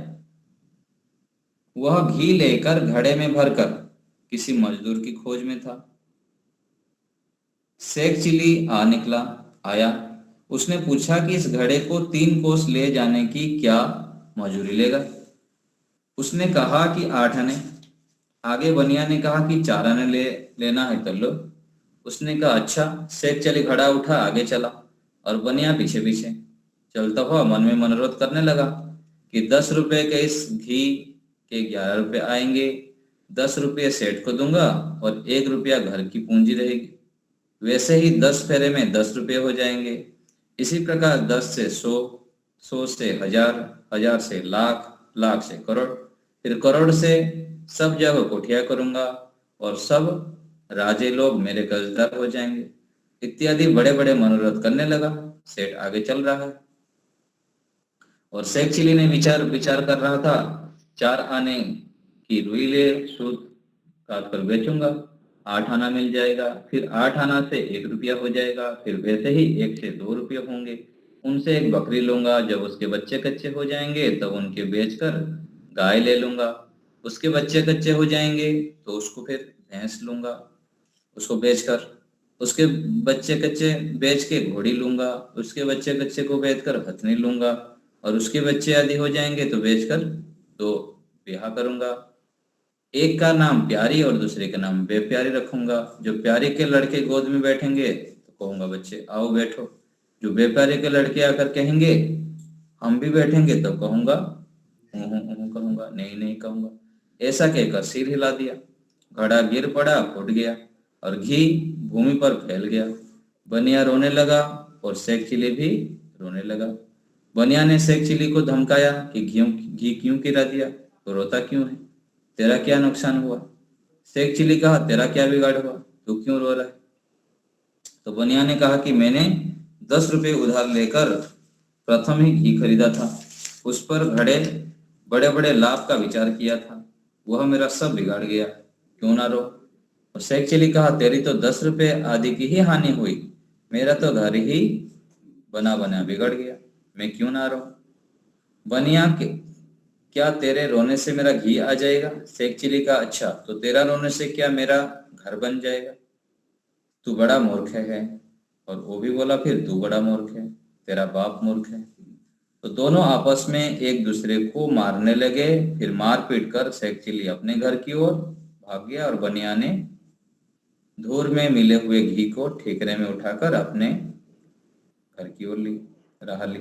वह घी लेकर घड़े में भरकर किसी मजदूर की खोज में था। शेख चिली आया। उसने पूछा कि इस घड़े को 3 कोस ले जाने की क्या मजूरी लेगा? उसने कहा कि 8 आने। आगे बनिया ने कहा कि 4 आने लेना है तो लो। उसने कहा अच्छा। शेख चिली घड़ा उठा, आगे चला और बनिया पीछे पीछे चलता हुआ मन में मनोरथ करने लगा कि 10 रुपए के इस घी के 11 रुपए आएंगे, 10 रुपये सेठ को दूंगा और 1 रुपया घर की पूंजी रहेगी। वैसे ही 10 फेरे में 10 रुपये हो जाएंगे। इसी प्रकार 10 से 100, 100 से 1000, 1000 से लाख, लाख से करोड़, फिर करोड़ से सब जगह कोठिया करूंगा और सब राजे लोग मेरे कर्जदार हो जाएंगे, इत्यादि बड़े बड़े मनोरथ करने लगा। सेठ आगे चल रहा है और शेख चिली ने विचार कर रहा था, 4 आने की रुई ले सूद काट कर बेचूंगा, 8 आना मिल जाएगा, फिर 8 आना से 1 रुपया हो जाएगा, फिर वैसे ही 1 से 2 रुपये होंगे। उनसे एक बकरी लूंगा, जब उसके बच्चे कच्चे हो जाएंगे तब उनके बेचकर गाय ले लूंगा, उसके बच्चे कच्चे हो जाएंगे तो उसको फिर भैंस लूंगा, उसको बेचकर, उसके बच्चे कच्चे बेच के घोड़ी लूंगा, उसके बच्चे कच्चे को बेचकर हथनी लूंगा और उसके बच्चे आदि हो जाएंगे तो बेचकर तो ब्याह करूंगा। एक का नाम प्यारी और दूसरे का नाम बेप्यारी रखूंगा। जो प्यारी के लड़के गोद में बैठेंगे तो कहूंगा बच्चे आओ बैठो, जो बेप्यारी के लड़के आकर कहेंगे हम भी बैठेंगे तो कहूंगा कहूंगा नहीं कहूंगा। ऐसा कहकर सिर हिला दिया। घड़ा गिर पड़ा, फूट गया और घी भूमि पर फैल गया। बनिया रोने लगा और शेख चिली भी रोने लगा। बनिया ने शेख चिली को धमकाया कि घी क्यों गिरा दिया, तो रोता क्यों है, तेरा क्या नुकसान हुआ? शेख चिली कहा तेरा क्या बिगाड़ हुआ, तू क्यों रो रहा है? तो बनिया ने कहा कि मैंने 10 रुपये उधार लेकर प्रथम ही घी खरीदा था, उस पर घड़े बड़े बड़े लाभ का विचार किया था, वह मेरा सब बिगाड़ गया, क्यों ना रो? और शेख चिली कहा तेरी तो 10 रुपये आदि की ही हानि हुई, मेरा तो घर ही बना बिगड़ गया, मैं क्यों ना रो? बनिया के क्या तेरे रोने से मेरा घी आ जाएगा? शेख चिली का अच्छा, तो तेरा रोने से क्या मेरा घर बन जाएगा? तू बड़ा मूर्ख है। और वो भी बोला फिर तू बड़ा मूर्ख है, तेरा बाप मूर्ख है। तो दोनों आपस में एक दूसरे को मारने लगे। फिर मार पीट कर शैक्षिली अपने घर की ओर भाग गया और बनिया ने धूर में मिले हुए घी को ठीकरे में उठाकर अपने घर की ओर राह ली।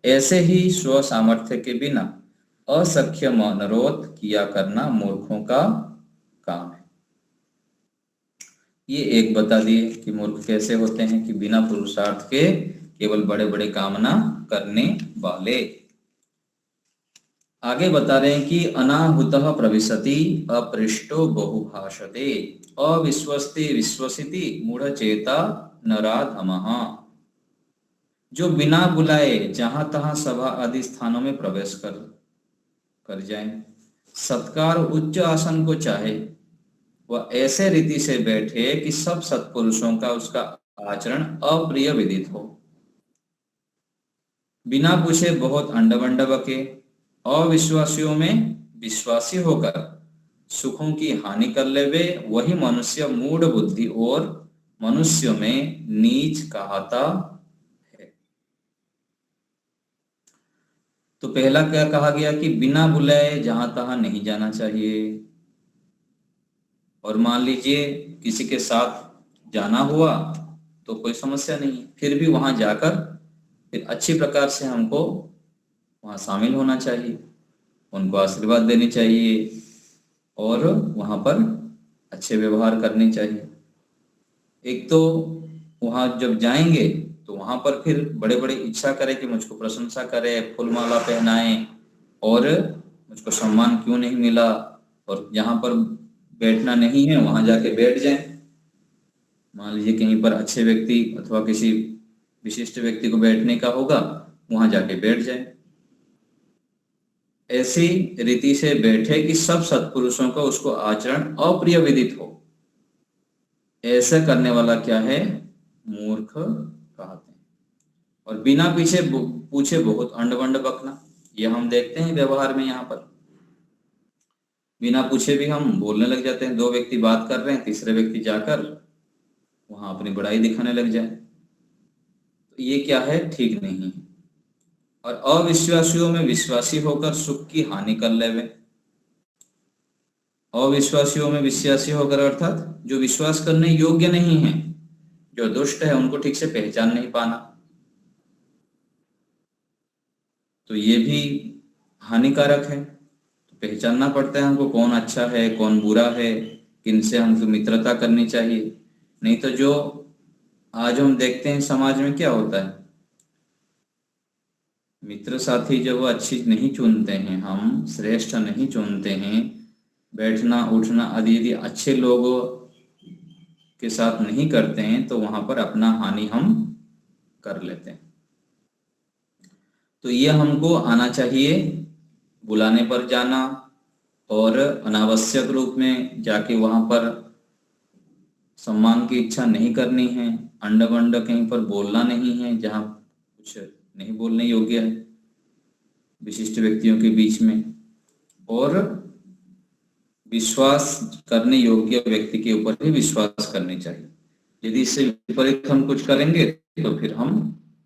ऐसे ही स्व सामर्थ्य के बिना असख्य मनोरथ किया करना मूर्खों का काम है। ये एक बता दिए कि मूर्ख कैसे होते हैं, कि बिना पुरुषार्थ के केवल बड़े बड़े कामना करने वाले। आगे बता रहे हैं कि अनाहुतः प्रविशति अपृष्टो बहुभाषते अविश्वस्ति विश्वसिति मूढ़चेता नराधमः। जो बिना बुलाए जहां तहां सभा आदि स्थानों में प्रवेश कर जाए, सत्कार उच्च आसन को चाहे, वह ऐसे रीति से बैठे कि सब सत्पुरुषों का उसका आचरण अप्रिय विदित हो, बिना पूछे बहुत अंडवंड बके, अविश्वासियों में विश्वासी होकर सुखों की हानि कर लेवे, वही मनुष्य मूढ़ बुद्धि और मनुष्यों में नीच कहता है। तो पहला क्या कहा गया कि बिना बुलाए जहां तहां नहीं जाना चाहिए। और मान लीजिए किसी के साथ जाना हुआ तो कोई समस्या नहीं, फिर भी वहां जाकर फिर अच्छी प्रकार से हमको वहां शामिल होना चाहिए, उनको आशीर्वाद देनी चाहिए और वहां पर अच्छे व्यवहार करने चाहिए। एक तो वहां जब जाएंगे तो वहां पर फिर बड़े बड़े इच्छा करे कि मुझको प्रशंसा करे, फूल माला पहनाए और मुझको सम्मान क्यों नहीं मिला, और जहां पर बैठना नहीं है वहां जाके बैठ जाए। मान लीजिए कहीं पर अच्छे व्यक्ति अथवा किसी विशिष्ट व्यक्ति को बैठने का होगा, वहां जाके बैठ जाए। ऐसी रीति से बैठे कि सब सत्पुरुषों का उसको आचरण अप्रिय विदित हो। ऐसा करने वाला क्या है? मूर्ख कहते हैं। और बिना पूछे बहुत अंडवंड बकना, यह हम देखते हैं व्यवहार में। यहाँ पर बिना पूछे भी हम बोलने लग जाते हैं। दो व्यक्ति बात कर रहे हैं, तीसरे व्यक्ति जाकर वहां अपनी बड़ाई दिखाने लग जाए, तो ये क्या है? ठीक नहीं है। और अविश्वासियों में विश्वासी होकर सुख की हानि कर लेवे। अविश्वासियों में विश्वासी होकर अर्थात जो विश्वास करने योग्य नहीं है, जो दुष्ट है, उनको ठीक से पहचान नहीं पाना, तो ये भी हानिकारक है। तो पहचानना पड़ता है हमको कौन अच्छा है कौन बुरा है, किनसे हमको मित्रता करनी चाहिए। नहीं तो जो आज हम देखते हैं समाज में क्या होता है, मित्र साथी जब वो अच्छी नहीं चुनते हैं, हम श्रेष्ठ नहीं चुनते हैं, बैठना उठना आदि यदि अच्छे लोगों के साथ नहीं करते हैं, तो वहां पर अपना हानि हम कर लेते हैं। तो ये हमको आना चाहिए, बुलाने पर जाना और अनावश्यक रूप में जाके वहां पर सम्मान की इच्छा नहीं करनी है। अंड कहीं पर बोलना नहीं है जहां कुछ नहीं बोलने योग्य है विशिष्ट व्यक्तियों के बीच में। और विश्वास करने योग्य व्यक्ति के ऊपर भी विश्वास करनी चाहिए। यदि इससे विपरीत हम कुछ करेंगे तो फिर हम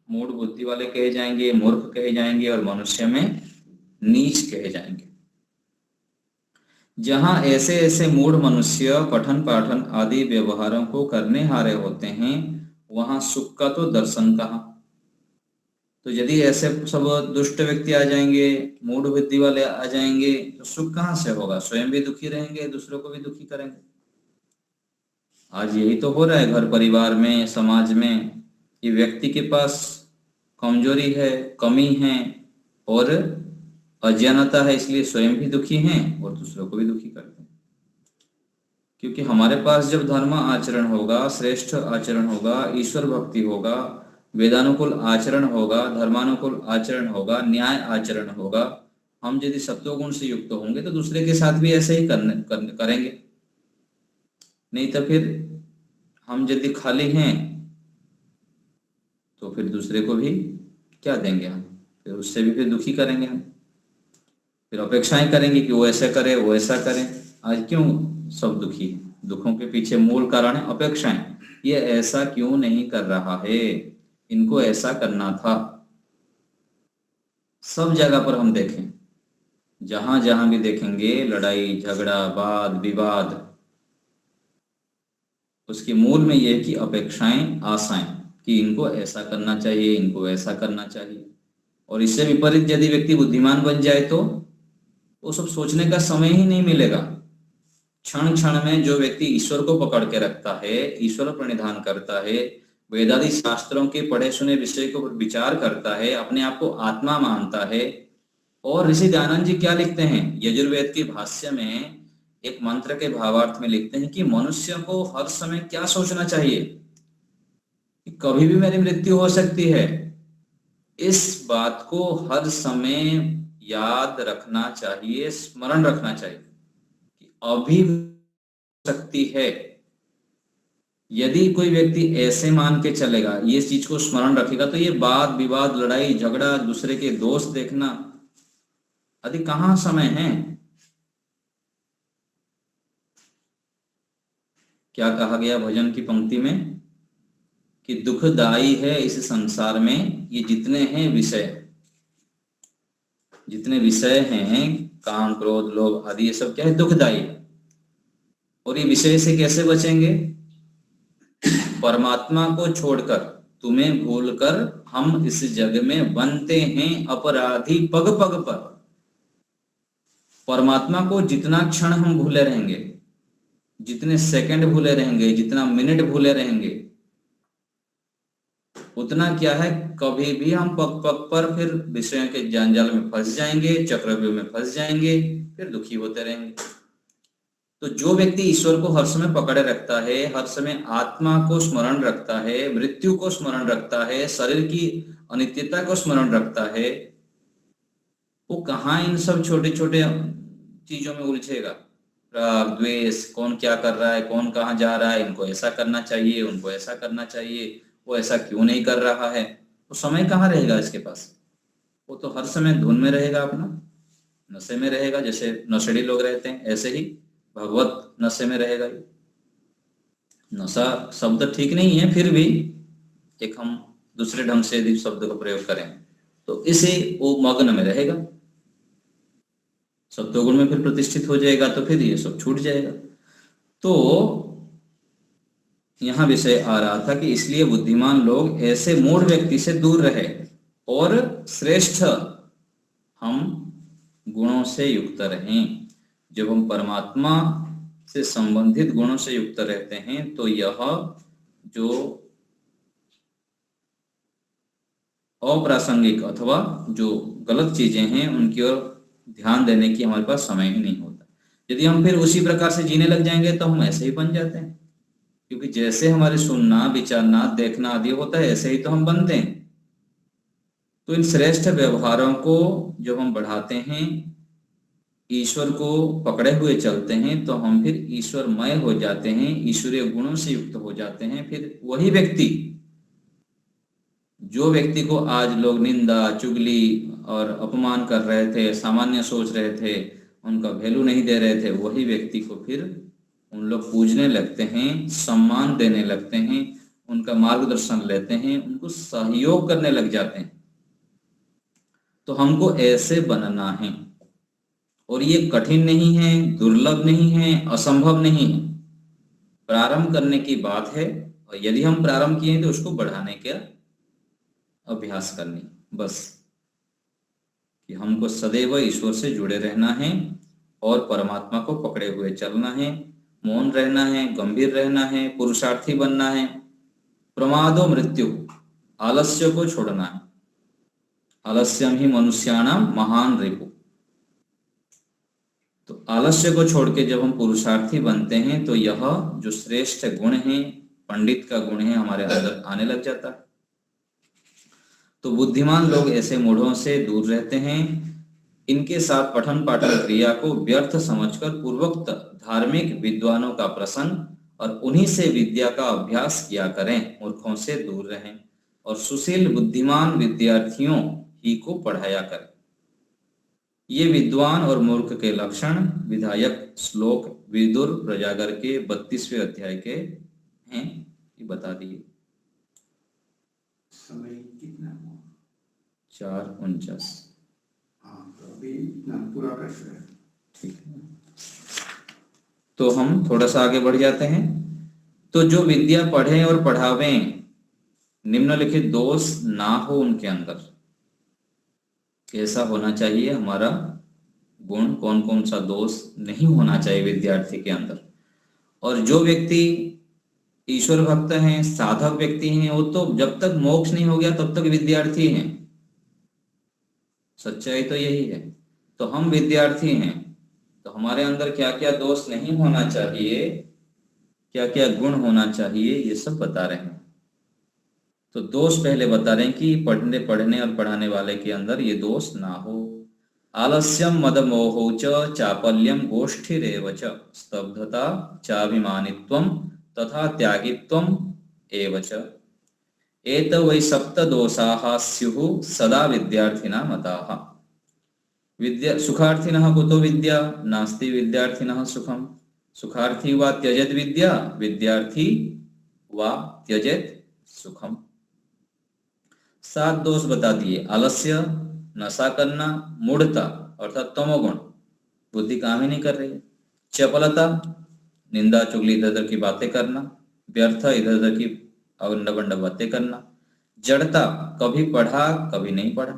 मूढ़ बुद्धि वाले कहे जाएंगे, मूर्ख कहे जाएंगे और मनुष्य में नीच कहे जाएंगे। जहां ऐसे ऐसे मूढ़ मनुष्य पठन पाठन आदि व्यवहारों को करने हारे होते हैं, वहां सुख का तो दर्शन कहाँ। तो यदि ऐसे सब दुष्ट व्यक्ति आ जाएंगे, मूढ़ बुद्धि वाले आ जाएंगे, तो सुख कहाँ से होगा? स्वयं भी दुखी रहेंगे, दूसरों को भी दुखी करेंगे। आज यही तो हो रहा है घर परिवार में, समाज में, कि व्यक्ति के पास कमजोरी है, कमी है और अज्ञानता है, इसलिए स्वयं भी दुखी हैं और दूसरों को भी दुखी करते हैं। क्योंकि हमारे पास जब धर्म आचरण होगा, श्रेष्ठ आचरण होगा, ईश्वर भक्ति होगा, वेदानुकूल आचरण होगा, धर्मानुकूल आचरण होगा, न्याय आचरण होगा, हम यदि सत्वगुण से युक्त होंगे तो दूसरे के साथ भी ऐसे ही करेंगे। नहीं तो फिर हम यदि खाली हैं तो फिर दूसरे को भी क्या देंगे हम? फिर उससे भी फिर दुखी करेंगे हम, फिर अपेक्षाएं करेंगे कि वो ऐसा करे वो ऐसा करे। आज क्यों सब दुखी है? दुखों के पीछे मूल कारण है अपेक्षाएं। ये ऐसा क्यों नहीं कर रहा है, इनको ऐसा करना था। सब जगह पर हम देखें, जहां जहां भी देखेंगे लड़ाई झगड़ा वाद विवाद, उसके मूल में यह है कि अपेक्षाएं आशाएं, कि इनको ऐसा करना चाहिए, इनको ऐसा करना चाहिए। और इससे विपरीत यदि व्यक्ति बुद्धिमान बन जाए तो वो सब सोचने का समय ही नहीं मिलेगा। क्षण क्षण में जो व्यक्ति ईश्वर को पकड़ के रखता है, ईश्वर प्रणिधान करता है, वेदादि शास्त्रों के पढ़े सुने विषय को विचार करता है, अपने आप को आत्मा मानता है। और ऋषि दयानंद जी क्या लिखते हैं यजुर्वेद के भाष्य में, एक मंत्र के भावार्थ में लिखते हैं कि मनुष्य को हर समय क्या सोचना चाहिए कि कभी भी मेरी मृत्यु हो सकती है। इस बात को हर समय याद रखना चाहिए, स्मरण रखना चाहिए कि अभी हो सकती है। यदि कोई व्यक्ति ऐसे मान के चलेगा, ये चीज को स्मरण रखेगा, तो ये वाद विवाद लड़ाई झगड़ा दूसरे के दोष देखना आदि कहाँ समय है। क्या कहा गया भजन की पंक्ति में कि दुखदाई है इस संसार में ये जितने हैं विषय, जितने विषय हैं काम क्रोध लोभ आदि, ये सब क्या है दुखदाई। और ये विषय से कैसे बचेंगे? परमात्मा को छोड़कर तुम्हें भूलकर हम इस जग में बनते हैं अपराधी पग पग पर। परमात्मा को जितना क्षण हम भूले रहेंगे, जितने सेकंड भूले रहेंगे, जितना मिनट भूले रहेंगे, उतना क्या है कभी भी हम पग पग पर फिर विषयों के जंजाल में फंस जाएंगे, चक्रव्यूह में फंस जाएंगे, फिर दुखी होते रहेंगे। तो जो व्यक्ति ईश्वर को हर समय पकड़े रखता है, हर समय आत्मा को स्मरण रखता है, मृत्यु को स्मरण रखता है, शरीर की अनित्यता को स्मरण रखता है, वो कहाँ इन सब छोटे छोटे चीजों में उलझेगा। राग द्वेष, कौन क्या कर रहा है, कौन कहाँ जा रहा है, इनको ऐसा करना चाहिए, उनको ऐसा करना चाहिए, वो ऐसा क्यों नहीं कर रहा है, वो समय कहाँ रहेगा इसके पास। वो तो हर समय धुन में रहेगा, अपना नशे में रहेगा, जैसे नशेड़ी लोग रहते हैं ऐसे ही भगवत नशे में रहेगा। नशा शब्द ठीक नहीं है, फिर भी एक हम दूसरे ढंग से यदि शब्द का प्रयोग करें तो इसे वो मग्न में रहेगा, सत्वगुण में फिर प्रतिष्ठित हो जाएगा, तो फिर ये सब छूट जाएगा। तो यहां विषय आ रहा था कि इसलिए बुद्धिमान लोग ऐसे मूढ़ व्यक्ति से दूर रहे और श्रेष्ठ हम गुणों से युक्त रहें। जब हम परमात्मा से संबंधित गुणों से युक्त रहते हैं तो यह जो अप्रासंगिक अथवा जो गलत चीजें हैं उनकी ओर ध्यान देने की हमारे पास समय ही नहीं होता। यदि हम फिर उसी प्रकार से जीने लग जाएंगे तो हम ऐसे ही बन जाते हैं, क्योंकि जैसे हमारे सुनना विचारना देखना आदि होता है ऐसे ही तो हम बनते हैं। तो इन श्रेष्ठ व्यवहारों को जब हम बढ़ाते हैं, ईश्वर को पकड़े हुए चलते हैं, तो हम फिर ईश्वरमय हो जाते हैं, ईश्वरीय गुणों से युक्त हो जाते हैं। फिर वही व्यक्ति, जो व्यक्ति को आज लोग निंदा चुगली और अपमान कर रहे थे, सामान्य सोच रहे थे, उनका वैल्यू नहीं दे रहे थे, वही व्यक्ति को फिर उन लोग पूजने लगते हैं, सम्मान देने लगते हैं, उनका मार्गदर्शन लेते हैं, उनको सहयोग करने लग जाते हैं। तो हमको ऐसे बनना है, और ये कठिन नहीं है, दुर्लभ नहीं है, असंभव नहीं है। प्रारंभ करने की बात है, और यदि हम प्रारंभ किए तो उसको बढ़ाने का अभ्यास करनी बस, कि हमको सदैव ईश्वर से जुड़े रहना है और परमात्मा को पकड़े हुए चलना है, मौन रहना है, गंभीर रहना है, पुरुषार्थी बनना है, प्रमादो मृत्यु, आलस्य को छोड़ना है। आलस्यम ही मनुष्याणाम महान रिपु। तो आलस्य को छोड़ के जब हम पुरुषार्थी बनते हैं तो यह जो श्रेष्ठ गुण है, पंडित का गुण है, हमारे अंदर आने लग जाता है। तो बुद्धिमान लोग ऐसे मूढ़ों से दूर रहते हैं। इनके साथ पठन पाठन क्रिया को व्यर्थ समझकर पूर्वोक्त धार्मिक विद्वानों का प्रसंग और उन्हीं से विद्या का अभ्यास किया करें। मूर्खों से दूर रहें और सुशील बुद्धिमान विद्यार्थियों ही को पढ़ाया करें। ये विद्वान और मूर्ख के लक्षण विधायक श्लोक विदुर प्रजागर के 32वें अध्याय के हैं, ये बता दिए। समय कितना हुआ? 4:49। अभी इतना पूरा कर रहे हैं। ठीक है, तो हम थोड़ा सा आगे बढ़ जाते हैं। तो जो विद्या पढ़े और पढ़ावें, निम्नलिखित दोष ना हो उनके अंदर। कैसा होना चाहिए हमारा गुण, कौन कौन सा दोष नहीं होना चाहिए विद्यार्थी के अंदर। और जो व्यक्ति ईश्वर भक्त हैं, साधक व्यक्ति हैं, वो तो जब तक मोक्ष नहीं हो गया तब तक विद्यार्थी हैं। सच्चाई तो यही है। तो हम विद्यार्थी हैं, तो हमारे अंदर क्या क्या दोष नहीं होना चाहिए, क्या क्या गुण होना चाहिए, ये सब बता रहे हैं। तो दोष पहले बता रहे हैं कि पढ़ने और पढ़ाने वाले के अंदर ये दोष ना हो। आलस्यम मदमोहो च चापल्यम गोष्ठिरेव च स्तब्धता चाभिमानित्वम तथा त्यागित्वम एव च एत वै सप्त दोषाः स्युः सदा विद्यार्थिना मताः। विद्या सुखार्थिनः कुतो विद्या नास्ति विद्यार्थिनः सुखम। सुखार्थी वा त्यजेत विद्या, विद्यार्थी वा त्यजेत सुखम। 7 दोष बता दिए। आलस्य, नशा करना, मूढ़ता अर्थात तमोगुण, बुद्धि काम ही नहीं कर रही है। चपलता, निंदा चुगली इधर उधर की बातें करना, व्यर्थ इधर उधर की अवंड बातें करना। जड़ता, कभी पढ़ा कभी नहीं पढ़ा।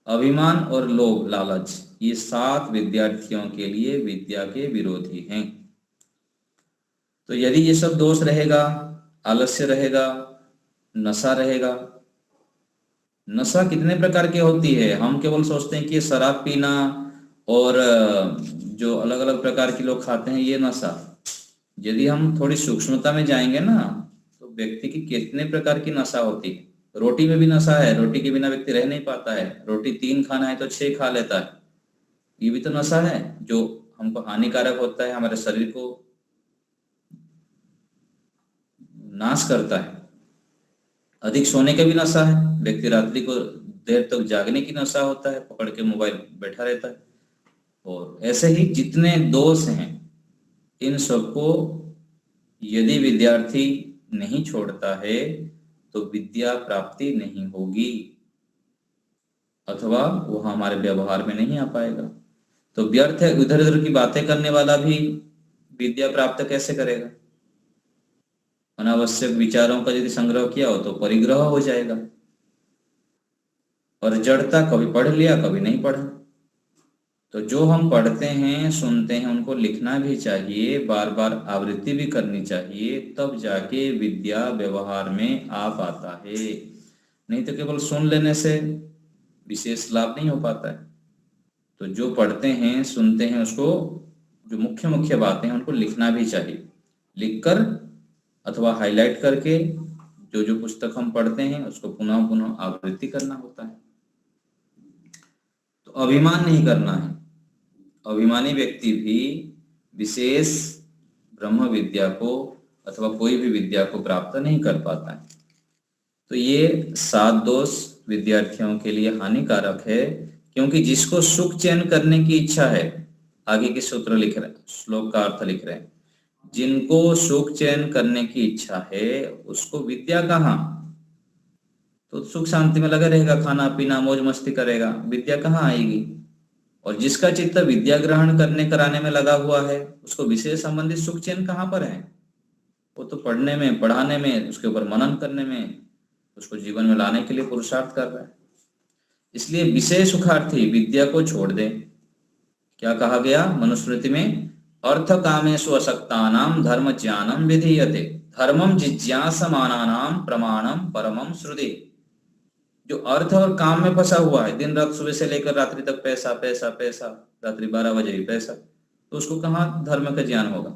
अभिमान और लोभ लालच, ये 7 विद्यार्थियों के लिए विद्या के विरोधी हैं। तो यदि ये सब दोष रहेगा, आलस्य रहेगा, नशा रहेगा। नशा कितने प्रकार की होती है? हम केवल सोचते हैं कि शराब पीना और जो अलग अलग प्रकार के लोग खाते हैं ये नशा। यदि हम थोड़ी सूक्ष्मता में जाएंगे ना, तो व्यक्ति की कितने प्रकार की नशा होती है। रोटी में भी नशा है, रोटी के बिना व्यक्ति रह नहीं पाता है। रोटी 3 खाना है तो 6 खा लेता है, ये भी तो नशा है जो हमको हानिकारक होता है, हमारे शरीर को नाश करता है। अधिक सोने का भी नशा है, व्यक्ति रात्रि को देर तक जागने की नशा होता है, पकड़ के मोबाइल बैठा रहता है। और ऐसे ही जितने दोष हैं, इन सबको यदि विद्यार्थी नहीं छोड़ता है तो विद्या प्राप्ति नहीं होगी, अथवा वो हमारे व्यवहार में नहीं आ पाएगा। तो व्यर्थ है, इधर उधर की बातें करने वाला भी विद्या प्राप्त कैसे करेगा? अनावश्यक विचारों का यदि संग्रह किया हो तो परिग्रह हो जाएगा। और जड़ता, कभी पढ़ लिया कभी नहीं पढ़ा। तो जो हम पढ़ते हैं सुनते हैं उनको लिखना भी चाहिए, बार बार आवृत्ति भी करनी चाहिए, तब जाके विद्या व्यवहार में आ पाता है। नहीं तो केवल सुन लेने से विशेष लाभ नहीं हो पाता है। तो जो पढ़ते हैं सुनते हैं उसको, जो मुख्य मुख्य बातें हैं उनको लिखना भी चाहिए। लिखकर अथवा हाईलाइट करके जो जो पुस्तक हम पढ़ते हैं उसको पुनः पुनः आवृत्ति करना होता है। तो अभिमान नहीं करना है। अभिमानी व्यक्ति भी विशेष ब्रह्म विद्या को अथवा कोई भी विद्या को प्राप्त नहीं कर पाता है। तो ये 7 दोष विद्यार्थियों के लिए हानिकारक है, क्योंकि जिसको सुख चयन करने की इच्छा है, आगे के सूत्र लिख रहे हैं, श्लोक का अर्थ लिख रहे हैं, जिनको सुख चयन करने की इच्छा है उसको विद्या कहाँ? तो सुख शांति में लगा रहेगा, खाना पीना मौज मस्ती करेगा, विद्या कहाँ आएगी? और जिसका चित्त विद्या ग्रहण करने कराने में लगा हुआ है उसको विषय संबंधित सुख चयन कहाँ पर है? वो तो पढ़ने में, पढ़ाने में, उसके ऊपर मनन करने में, उसको जीवन में लाने के लिए पुरुषार्थ कर रहा है। इसलिए विषय सुखार्थी विद्या को छोड़ दे। क्या कहा गया मनुस्मृति में? अर्थ कामेषु असक्तानां धर्म ज्ञानम विधीयते धर्मम जिज्ञासमानानां प्रमाणम परमम श्रुति। जो अर्थ और काम में फंसा हुआ है, दिन रात सुबह से लेकर रात्रि तक पैसा पैसा पैसा, रात्रि 12 बजे भी पैसा, तो उसको कहाँ धर्म का ज्ञान होगा?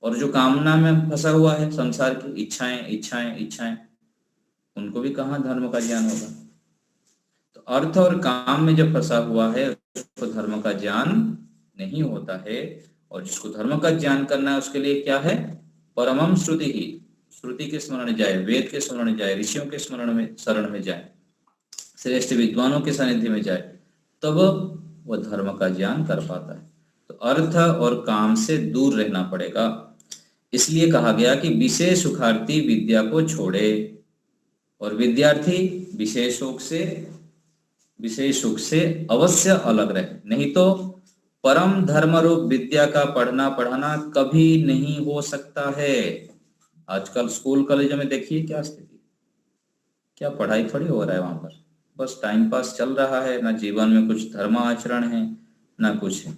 और जो कामना में फंसा हुआ है, संसार की इच्छाएं इच्छाएं इच्छाएं, उनको भी कहाँ धर्म का ज्ञान होगा? तो अर्थ और काम में जब फंसा हुआ है उसको धर्म का ज्ञान नहीं होता है। और जिसको धर्म का ज्ञान करना है उसके लिए क्या है? परमम श्रुति ही, श्रुति के स्मरण जाए, वेद के स्मरण जाए, ऋषियों के स्मरण में शरण में जाए, श्रेष्ठ विद्वानों के सानिध्य में जाए, तब वह धर्म का ज्ञान कर पाता है। तो अर्थ और काम से दूर रहना पड़ेगा। इसलिए कहा गया कि विषय सुखार्थी विद्या को छोड़े और विद्यार्थी विषय शोक से विषय सुख से अवश्य अलग रहे, नहीं तो परम धर्म रूप विद्या का पढ़ना पढ़ाना कभी नहीं हो सकता है। आजकल स्कूल कॉलेजों में देखिए क्या स्थिति, क्या पढ़ाई थोड़ी हो रहा है वहां पर, बस टाइम पास चल रहा है, ना जीवन में कुछ धर्म आचरण है ना कुछ है।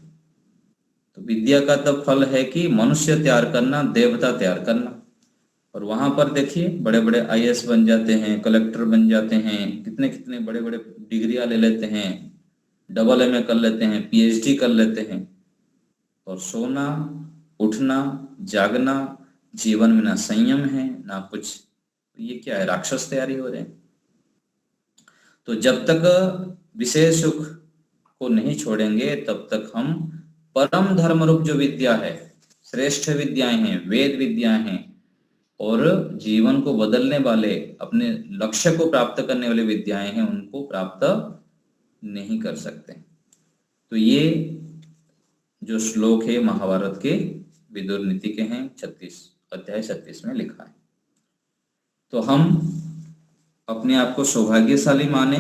तो विद्या का तो फल है कि मनुष्य तैयार करना, देवता तैयार करना। और वहां पर देखिए बड़े बड़े आईएएस बन जाते हैं, कलेक्टर बन जाते हैं, कितने कितने बड़े बड़े डिग्रियां ले लेते हैं, डबल एमए कर लेते हैं, पीएचडी कर लेते हैं। और सोना, उठना, जागना, जीवन में ना संयम है ना कुछ, ये क्या है, राक्षस तैयारी हो रहे हैं। तो जब तक विषय सुख को नहीं छोड़ेंगे तब तक हम परम धर्म रूप जो विद्या है, श्रेष्ठ विद्याएं हैं, वेद विद्याएं हैं, और जीवन को बदलने वाले, अपने लक्ष्य को प्राप्त करने वाली विद्याएं हैं, उनको प्राप्त नहीं कर सकते। तो ये जो श्लोक है महाभारत के विदुर नीति के हैं, 36 में लिखा है। तो हम अपने आप को सौभाग्यशाली माने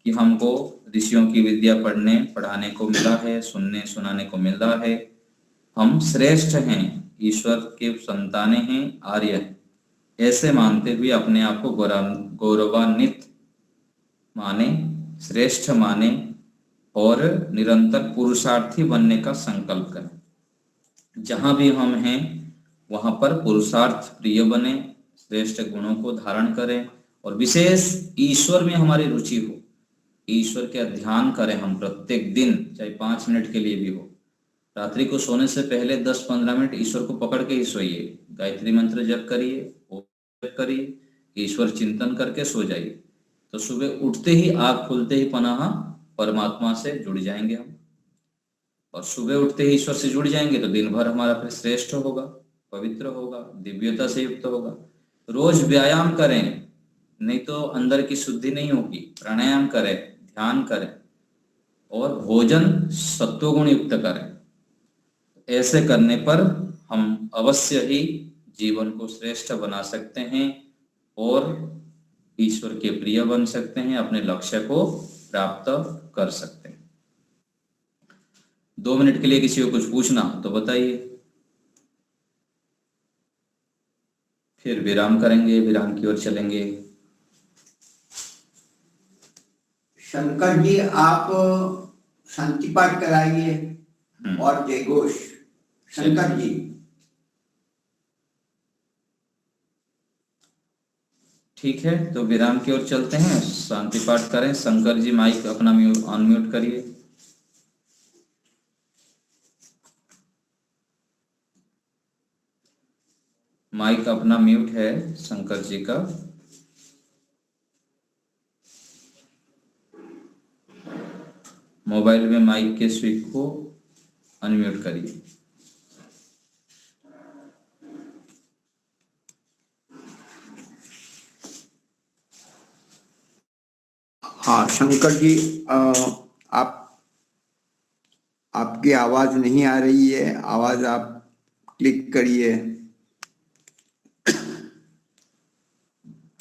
कि हमको ऋषियों की विद्या पढ़ने पढ़ाने को मिला है, सुनने सुनाने को मिल रहा है। हम श्रेष्ठ हैं, ईश्वर के संतानें हैं, आर्य हैं, ऐसे मानते हुए अपने आप को गौरवान्वित माने, श्रेष्ठ माने और निरंतर पुरुषार्थी बनने का संकल्प करें। जहां भी हम हैं वहां पर पुरुषार्थ प्रिय बने, श्रेष्ठ गुणों को धारण करें और विशेष ईश्वर में हमारी रुचि हो, ईश्वर का ध्यान करें हम प्रत्येक दिन, चाहे 5 मिनट के लिए भी हो। रात्रि को सोने से पहले 10-15 मिनट ईश्वर को पकड़ के ही सोइए, गायत्री मंत्र जप करिए, ओम जप करिए, ईश्वर चिंतन करके सो जाइए। तो सुबह उठते ही, आँख खुलते ही पुनः परमात्मा से जुड़ जाएंगे हम, और सुबह उठते ही ईश्वर से जुड़ जाएंगे तो दिन भर हमारा फिर श्रेष्ठ होगा, पवित्र होगा, दिव्यता से युक्त होगा। रोज व्यायाम करें, नहीं तो अंदर की शुद्धि नहीं होगी। प्राणायाम करें, ध्यान करें और भोजन सत्वगुण युक्त करें। ऐसे करने पर हम अवश्य ही जीवन को श्रेष्ठ बना सकते हैं और ईश्वर के प्रिय बन सकते हैं, अपने लक्ष्य को प्राप्त कर सकते हैं। 2 मिनट के लिए किसी को कुछ पूछना तो बताइए, फिर विराम करेंगे, विराम की ओर चलेंगे। शंकर जी आप शांति पाठ कराइए और जय घोष। शंकर जी ठीक है, तो विराम की ओर चलते हैं, शांति पाठ करें। शंकर जी माइक अपना अनम्यूट करिए। माइक अपना म्यूट है शंकर जी का। मोबाइल में माइक के स्विच को अनम्यूट करिए। हाँ शंकर जी, आपकी आवाज नहीं आ रही है, आवाज आप क्लिक करिए।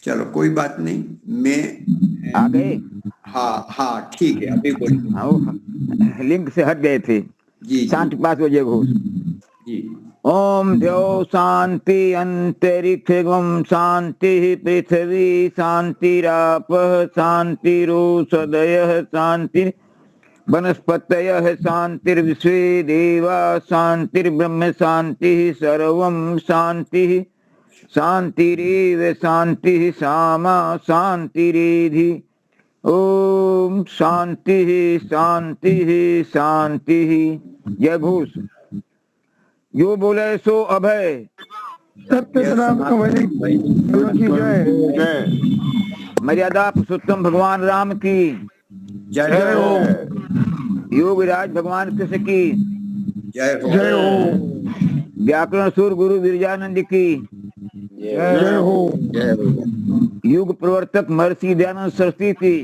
चलो कोई बात नहीं, मैं आ गए। हाँ हाँ ठीक है, अभी बोलिए। हाँ, लिंक से हट गए थे जी शांति पाठ हो जय घोष। जी। ओम द्यौ शांति अंतरिक्षं शांति पृथ्वी शांतिरापः शांतिरोषधयः शांति वनस्पतयः शांतिर्विश्वे देवा शांतिर्ब्रह्म शांतिः सर्वं शांतिः शांतिरेव शांतिः सामा शांतिरेधि। ओम शांति शांति शांति। जय घोष। जो बोले सो अभय। सत्य सनातन की जय। मर्यादा पुरुषोत्तम भगवान राम की जय हो। योगराज भगवान कृष्ण की जय हो। जय हो। व्याकरण सूर गुरु विरजानंद की जय हो। युग प्रवर्तक महर्षि दयानंद सरस्वती की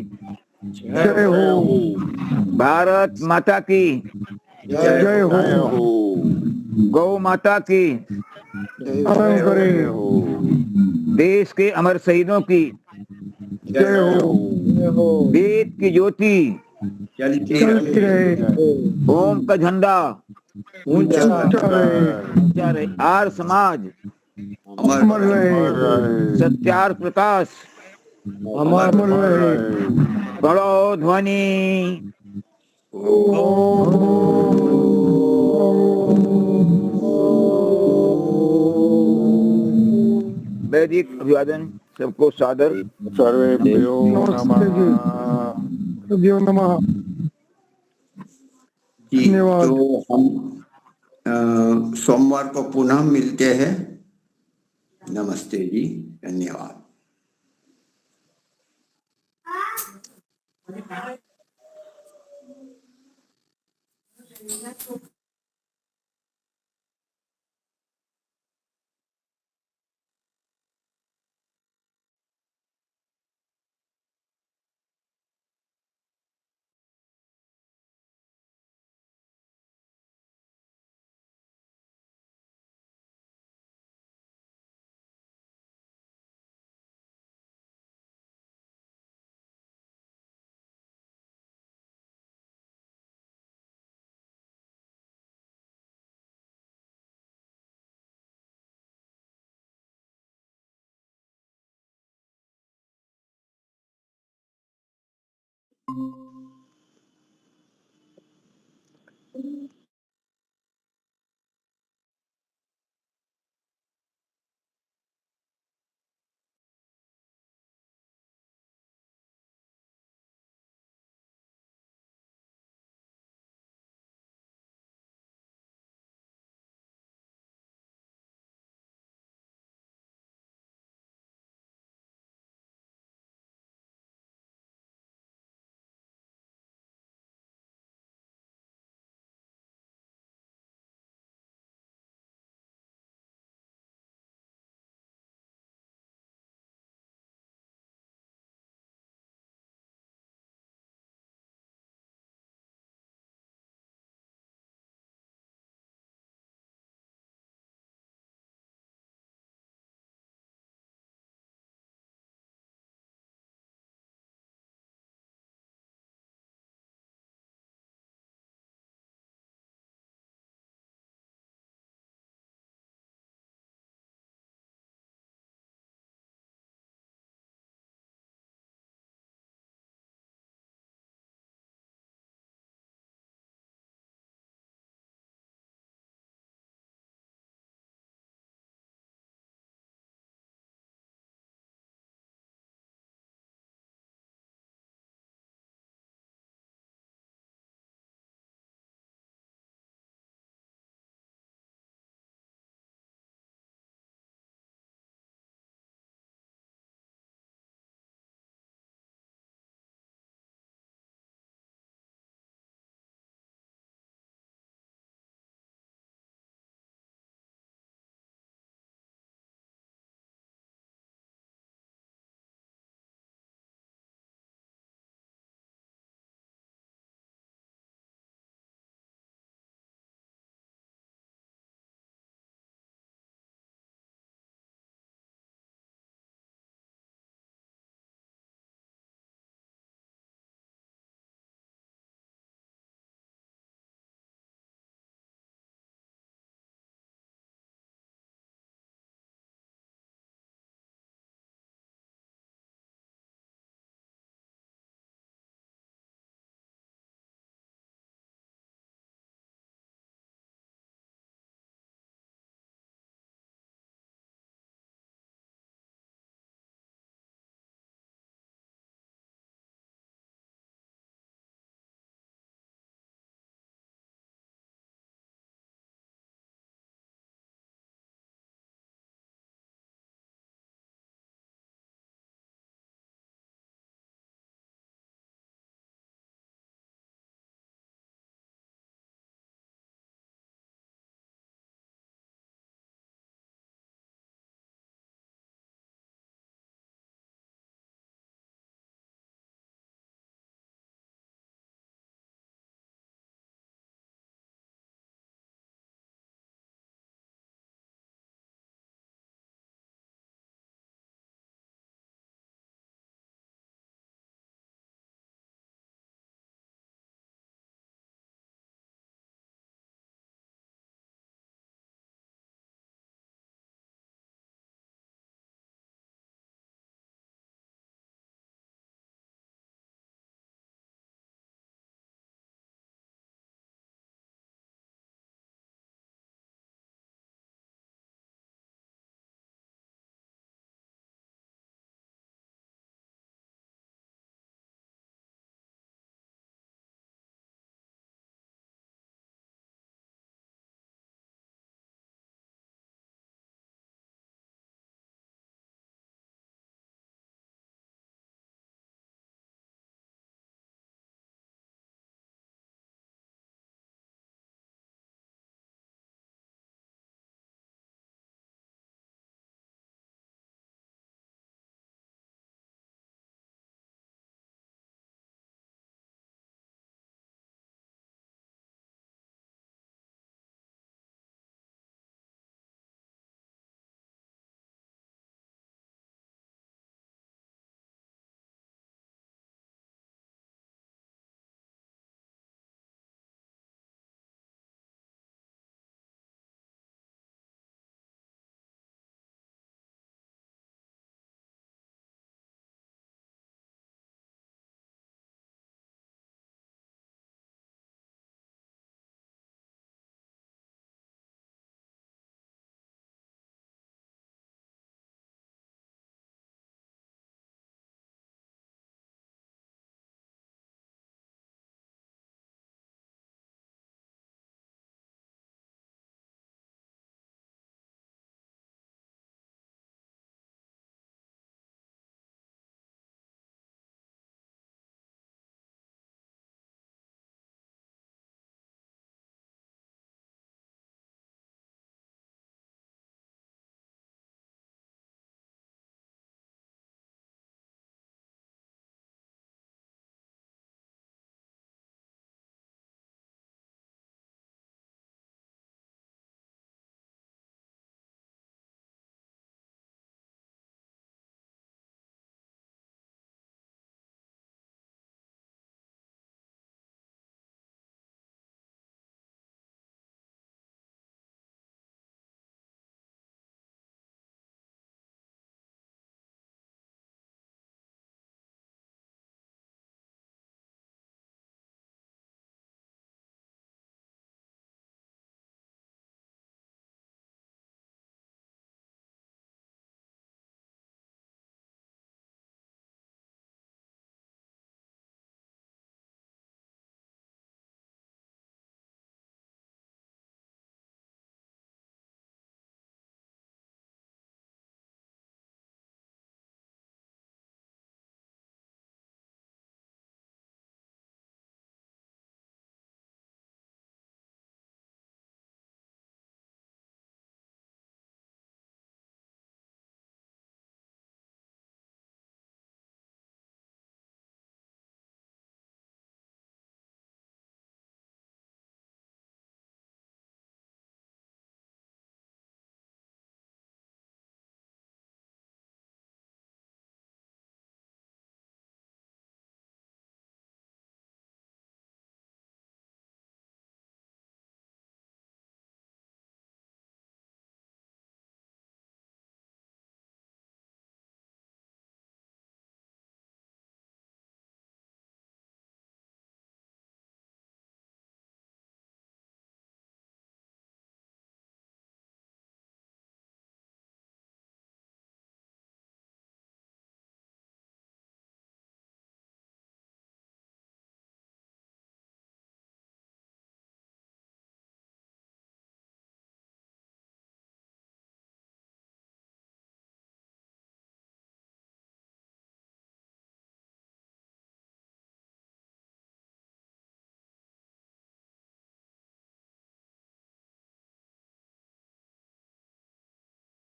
जय हो। भारत माता की जय हो। गौ माता की आनंद करें। देश के अमर शहीदों की जय हो। वेद की ज्योति चलती चलती रहे रहे, ओम का झंडा ऊंचा रहे, ऊंचा रहे। आर्य समाज अमर रहे, सत्यार प्रकाश अमर रहे। बड़ो ध्वनि वैदिक अभिवादन सबको सादर। सर्वेभ्यो नमः। सर्वेभ्यो नमः। जी। धन्यवाद। तो हम सोमवार को पुनः मिलते हैं। नमस्ते जी, धन्यवाद।